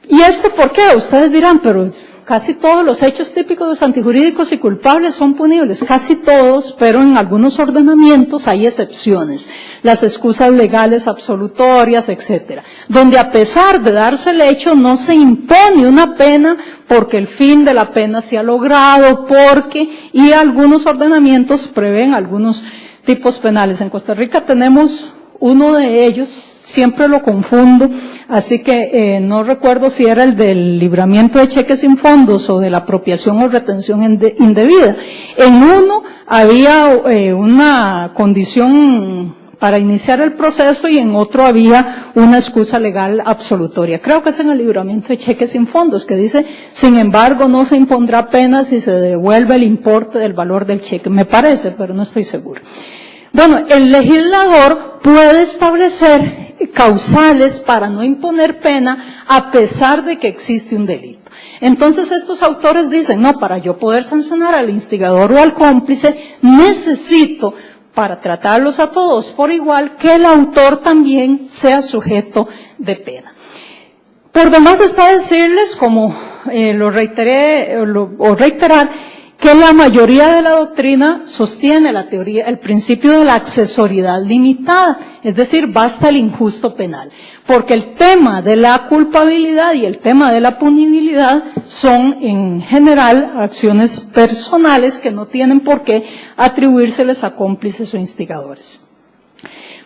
¿Y esto por qué? Ustedes dirán, pero casi todos los hechos típicos antijurídicos y culpables son punibles, casi todos, pero en algunos ordenamientos hay excepciones, las excusas legales absolutorias, etcétera, donde a pesar de darse el hecho no se impone una pena porque el fin de la pena se ha logrado, y algunos ordenamientos prevén algunos tipos penales. En Costa Rica tenemos uno de ellos, siempre lo confundo, así que no recuerdo si era el del libramiento de cheques sin fondos o de la apropiación o retención indebida. En uno había una condición para iniciar el proceso y en otro había una excusa legal absolutoria. Creo que es en el libramiento de cheques sin fondos, que dice, sin embargo, no se impondrá pena si se devuelve el importe del valor del cheque. Me parece, pero no estoy segura. Bueno, el legislador puede establecer causales para no imponer pena a pesar de que existe un delito. Entonces estos autores dicen, para yo poder sancionar al instigador o al cómplice, necesito, para tratarlos a todos por igual, que el autor también sea sujeto de pena. Por demás está decirles, como lo reiteré, o reiterar, que la mayoría de la doctrina sostiene la teoría, el principio de la accesoriedad limitada, es decir, basta el injusto penal, porque el tema de la culpabilidad y el tema de la punibilidad son en general acciones personales que no tienen por qué atribuírseles a cómplices o instigadores.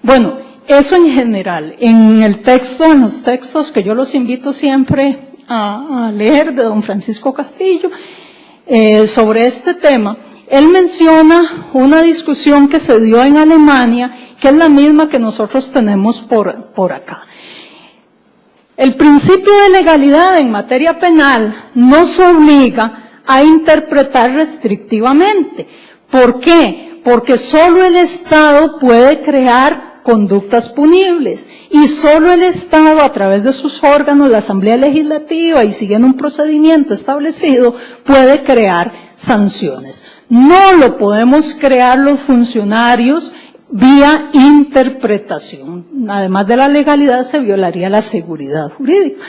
Bueno, eso en general. En los textos que yo los invito siempre a leer de don Francisco Castillo, sobre este tema, él menciona una discusión que se dio en Alemania, que es la misma que nosotros tenemos por acá. El principio de legalidad en materia penal nos obliga a interpretar restrictivamente. ¿Por qué? Porque solo el Estado puede crear conductas punibles y solo el Estado, a través de sus órganos, la Asamblea Legislativa y siguiendo un procedimiento establecido, puede crear sanciones. No lo podemos crear los funcionarios vía interpretación. Además de la legalidad, se violaría la seguridad jurídica.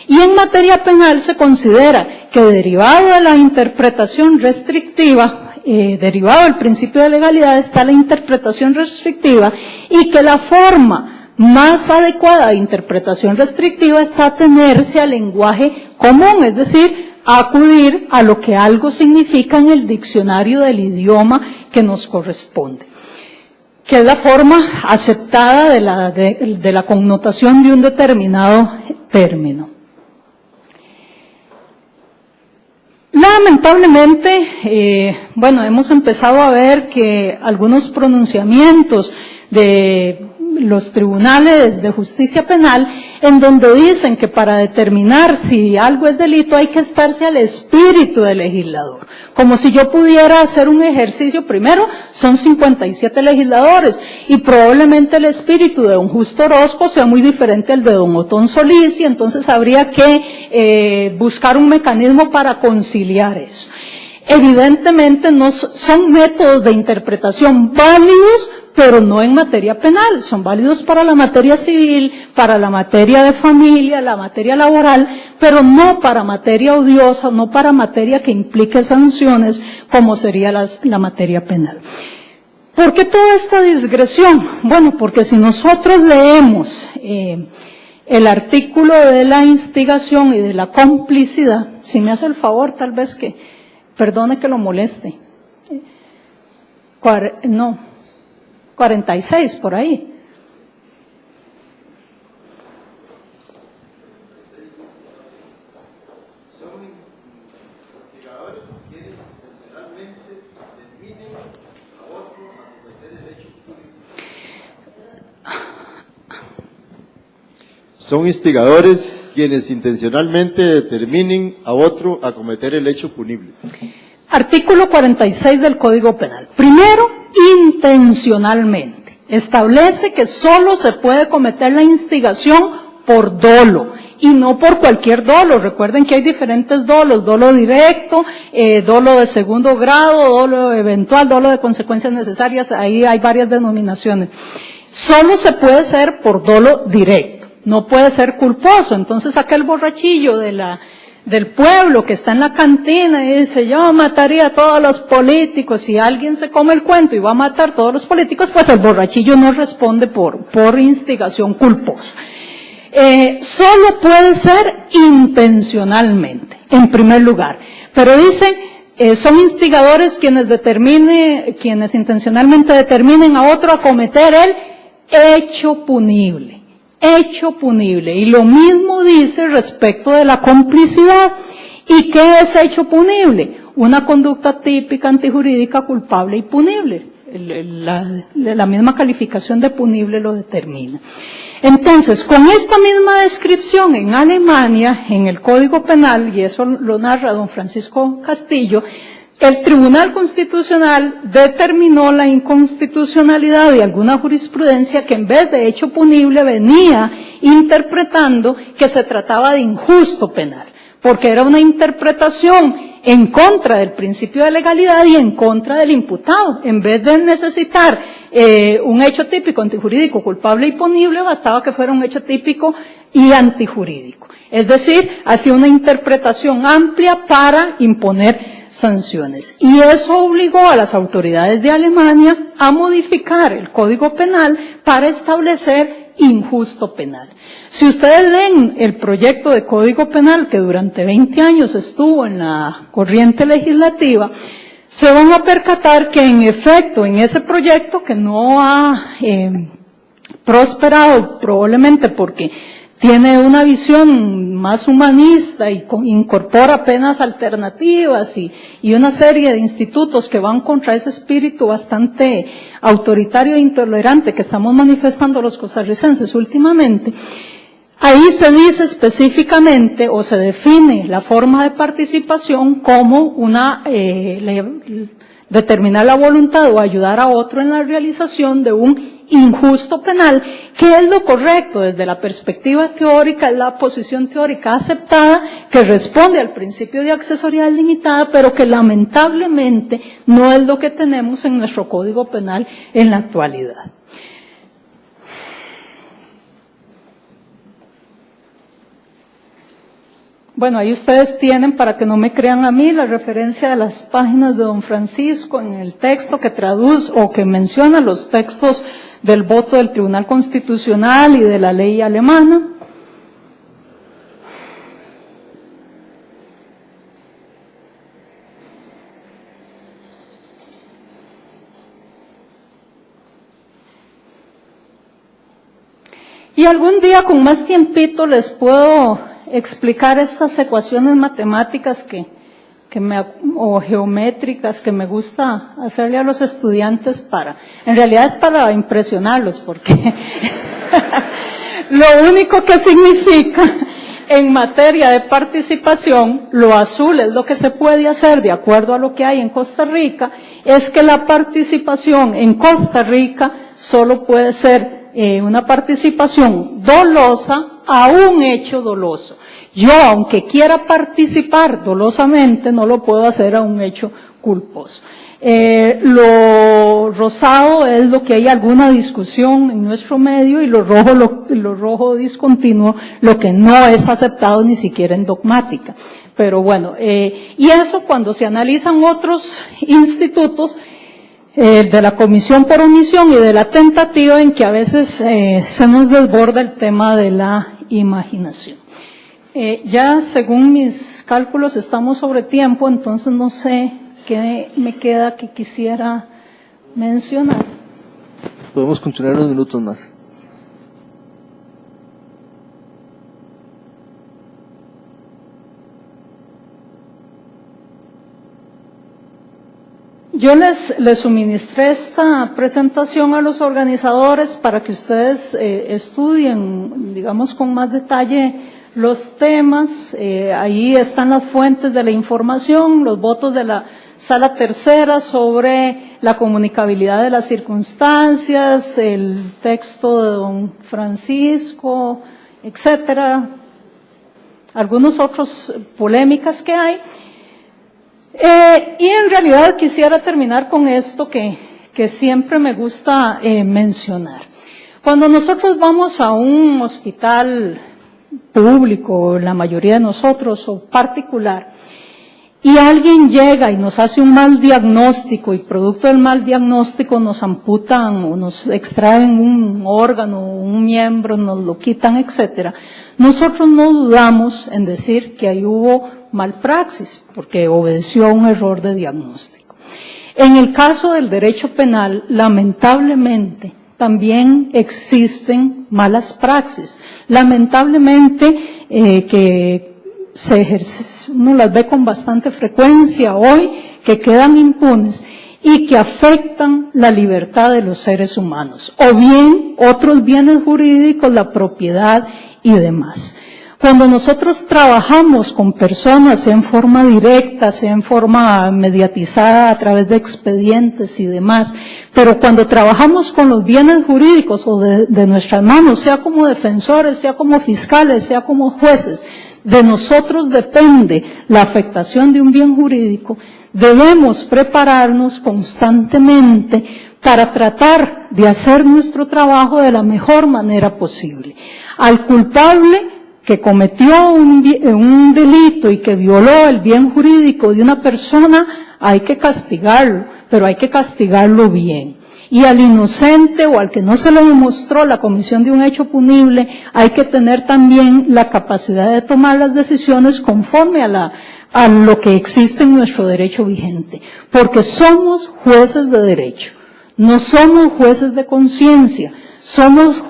Y en materia penal se considera que derivado de la interpretación restrictiva, derivado del principio de legalidad, está la interpretación restrictiva, y que la forma más adecuada de interpretación restrictiva está atenerse al lenguaje común, es decir, acudir a lo que algo significa en el diccionario del idioma que nos corresponde, que es la forma aceptada de la connotación de un determinado término. Lamentablemente, hemos empezado a ver que algunos pronunciamientos de los tribunales de justicia penal, en donde dicen que para determinar si algo es delito hay que estarse al espíritu del legislador. Como si yo pudiera hacer un ejercicio, primero, son 57 legisladores, y probablemente el espíritu de don Justo Orozco sea muy diferente al de don Otón Solís, y entonces habría que buscar un mecanismo para conciliar eso. Evidentemente no son métodos de interpretación válidos, pero no en materia penal, son válidos para la materia civil, para la materia de familia, la materia laboral, pero no para materia odiosa, no para materia que implique sanciones, como sería la materia penal. ¿Por qué toda esta digresión? Bueno, porque si nosotros leemos el artículo de la instigación y de la complicidad, si me hace el favor, tal vez que perdone que lo moleste. 46 por ahí. Son instigadores quienes intencionalmente determinen a otro a cometer el hecho punible. Artículo 46 del Código Penal. Primero, intencionalmente. Establece que solo se puede cometer la instigación por dolo, y no por cualquier dolo. Recuerden que hay diferentes dolos, dolo directo, dolo de segundo grado, dolo eventual, dolo de consecuencias necesarias, ahí hay varias denominaciones. Solo se puede ser por dolo directo, no puede ser culposo. Entonces aquel borrachillo del pueblo que está en la cantina y dice, yo mataría a todos los políticos, si alguien se come el cuento y va a matar a todos los políticos, pues el borrachillo no responde por instigación culposa. Solo puede ser intencionalmente, en primer lugar. Pero dice, son instigadores quienes intencionalmente determinen a otro a cometer el hecho punible. Hecho punible. Y lo mismo dice respecto de la complicidad. ¿Y qué es hecho punible? Una conducta típica, antijurídica, culpable y punible. La misma calificación de punible lo determina. Entonces, con esta misma descripción en Alemania, en el Código Penal, y eso lo narra don Francisco Castillo, el Tribunal Constitucional determinó la inconstitucionalidad de alguna jurisprudencia que en vez de hecho punible venía interpretando que se trataba de injusto penal, porque era una interpretación en contra del principio de legalidad y en contra del imputado. En vez de necesitar un hecho típico antijurídico, culpable y punible, bastaba que fuera un hecho típico y antijurídico. Es decir, hacía una interpretación amplia para imponer sanciones. Y eso obligó a las autoridades de Alemania a modificar el Código Penal para establecer injusto penal. Si ustedes leen el proyecto de Código Penal que durante 20 años estuvo en la corriente legislativa, se van a percatar que en efecto en ese proyecto, que no ha prosperado probablemente porque tiene una visión más humanista y incorpora penas alternativas y una serie de institutos que van contra ese espíritu bastante autoritario e intolerante que estamos manifestando los costarricenses últimamente. Ahí se dice específicamente o se define la forma de participación como determinar la voluntad o ayudar a otro en la realización de un injusto penal, que es lo correcto desde la perspectiva teórica, es la posición teórica aceptada, que responde al principio de accesoriedad limitada, pero que lamentablemente no es lo que tenemos en nuestro Código Penal en la actualidad. Bueno, ahí ustedes tienen, para que no me crean a mí, la referencia de las páginas de don Francisco en el texto que traduce o que menciona los textos del voto del Tribunal Constitucional y de la ley alemana. Y algún día con más tiempito les puedo explicar estas ecuaciones matemáticas o geométricas que me gusta hacerle a los estudiantes en realidad es para impresionarlos, porque lo único que significa en materia de participación, lo azul es lo que se puede hacer de acuerdo a lo que hay en Costa Rica, es que la participación en Costa Rica solo puede ser una participación dolosa a un hecho doloso. Yo, aunque quiera participar dolosamente, no lo puedo hacer a un hecho culposo. Lo rosado es lo que hay alguna discusión en nuestro medio y lo rojo discontinuo, lo que no es aceptado ni siquiera en dogmática. Pero bueno, y eso cuando se analizan otros institutos, de la comisión por omisión y de la tentativa, en que a veces se nos desborda el tema de la imaginación. Ya según mis cálculos estamos sobre tiempo, entonces no sé qué me queda que quisiera mencionar. Podemos continuar unos minutos más. Yo les suministré esta presentación a los organizadores para que ustedes estudien, digamos, con más detalle los temas. Ahí están las fuentes de la información, los votos de la Sala Tercera sobre la comunicabilidad de las circunstancias, el texto de don Francisco, etcétera. algunos otros polémicas que hay. Y en realidad quisiera terminar con esto que siempre me gusta mencionar. Cuando nosotros vamos a un hospital público, la mayoría de nosotros, o particular, y alguien llega y nos hace un mal diagnóstico y producto del mal diagnóstico nos amputan o nos extraen un órgano, un miembro, nos lo quitan, etcétera, nosotros no dudamos en decir que ahí hubo malpraxis porque obedeció a un error de diagnóstico. En el caso del derecho penal, lamentablemente, también existen malas praxis. Lamentablemente, que uno las ve con bastante frecuencia hoy, que quedan impunes y que afectan la libertad de los seres humanos, o bien otros bienes jurídicos, la propiedad y demás. Cuando nosotros trabajamos con personas, sea en forma directa, sea en forma mediatizada a través de expedientes y demás, pero cuando trabajamos con los bienes jurídicos o de nuestras manos, sea como defensores, sea como fiscales, sea como jueces, de nosotros depende la afectación de un bien jurídico, debemos prepararnos constantemente para tratar de hacer nuestro trabajo de la mejor manera posible. Al culpable que cometió un delito y que violó el bien jurídico de una persona, hay que castigarlo, pero hay que castigarlo bien. Y al inocente o al que no se le demostró la comisión de un hecho punible, hay que tener también la capacidad de tomar las decisiones conforme a lo que existe en nuestro derecho vigente. Porque somos jueces de derecho, no somos jueces de conciencia. Somos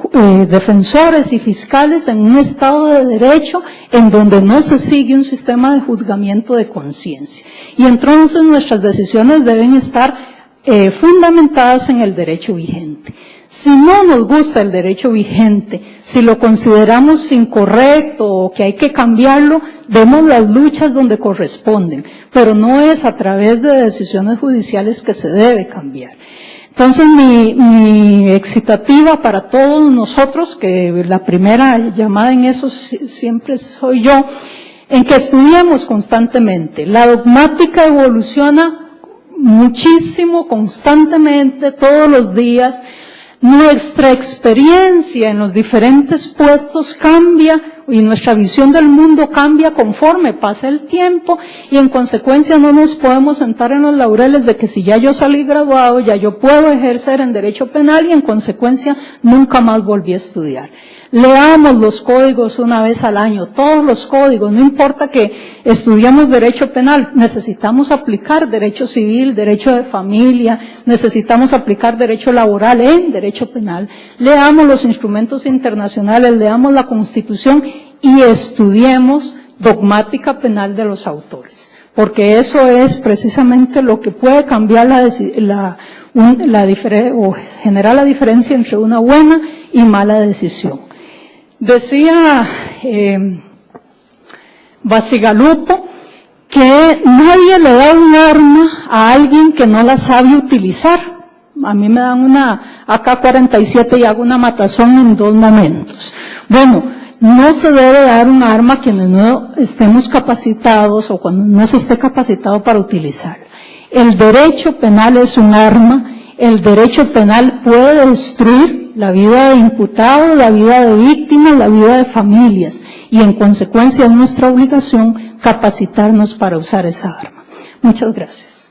defensores y fiscales en un Estado de Derecho en donde no se sigue un sistema de juzgamiento de conciencia. Y entonces nuestras decisiones deben estar fundamentadas en el derecho vigente. Si no nos gusta el derecho vigente, si lo consideramos incorrecto o que hay que cambiarlo, demos las luchas donde corresponden, pero no es a través de decisiones judiciales que se debe cambiar. Entonces, mi excitativa para todos nosotros, que la primera llamada en eso siempre soy yo, en que estudiemos constantemente. La dogmática evoluciona muchísimo, constantemente, todos los días. Nuestra experiencia en los diferentes puestos cambia y nuestra visión del mundo cambia conforme pasa el tiempo y en consecuencia no nos podemos sentar en los laureles de que si ya yo salí graduado, ya yo puedo ejercer en derecho penal y en consecuencia nunca más volví a estudiar. Leamos los códigos una vez al año, todos los códigos, no importa que estudiamos derecho penal, necesitamos aplicar derecho civil, derecho de familia, necesitamos aplicar derecho laboral en derecho penal. Leamos los instrumentos internacionales, leamos la Constitución y estudiemos dogmática penal de los autores, porque eso es precisamente lo que puede cambiar o generar la diferencia entre una buena y mala decisión. Decía Bacigalupo que nadie le da un arma a alguien que no la sabe utilizar. A mí me dan una AK-47 y hago una matazón en 2 momentos. Bueno, no se debe dar un arma a quienes no estemos capacitados o cuando no se esté capacitado para utilizarla. El derecho penal es un arma. El derecho penal puede destruir la vida de imputados, la vida de víctimas, la vida de familias, y en consecuencia es nuestra obligación capacitarnos para usar esa arma. Muchas gracias.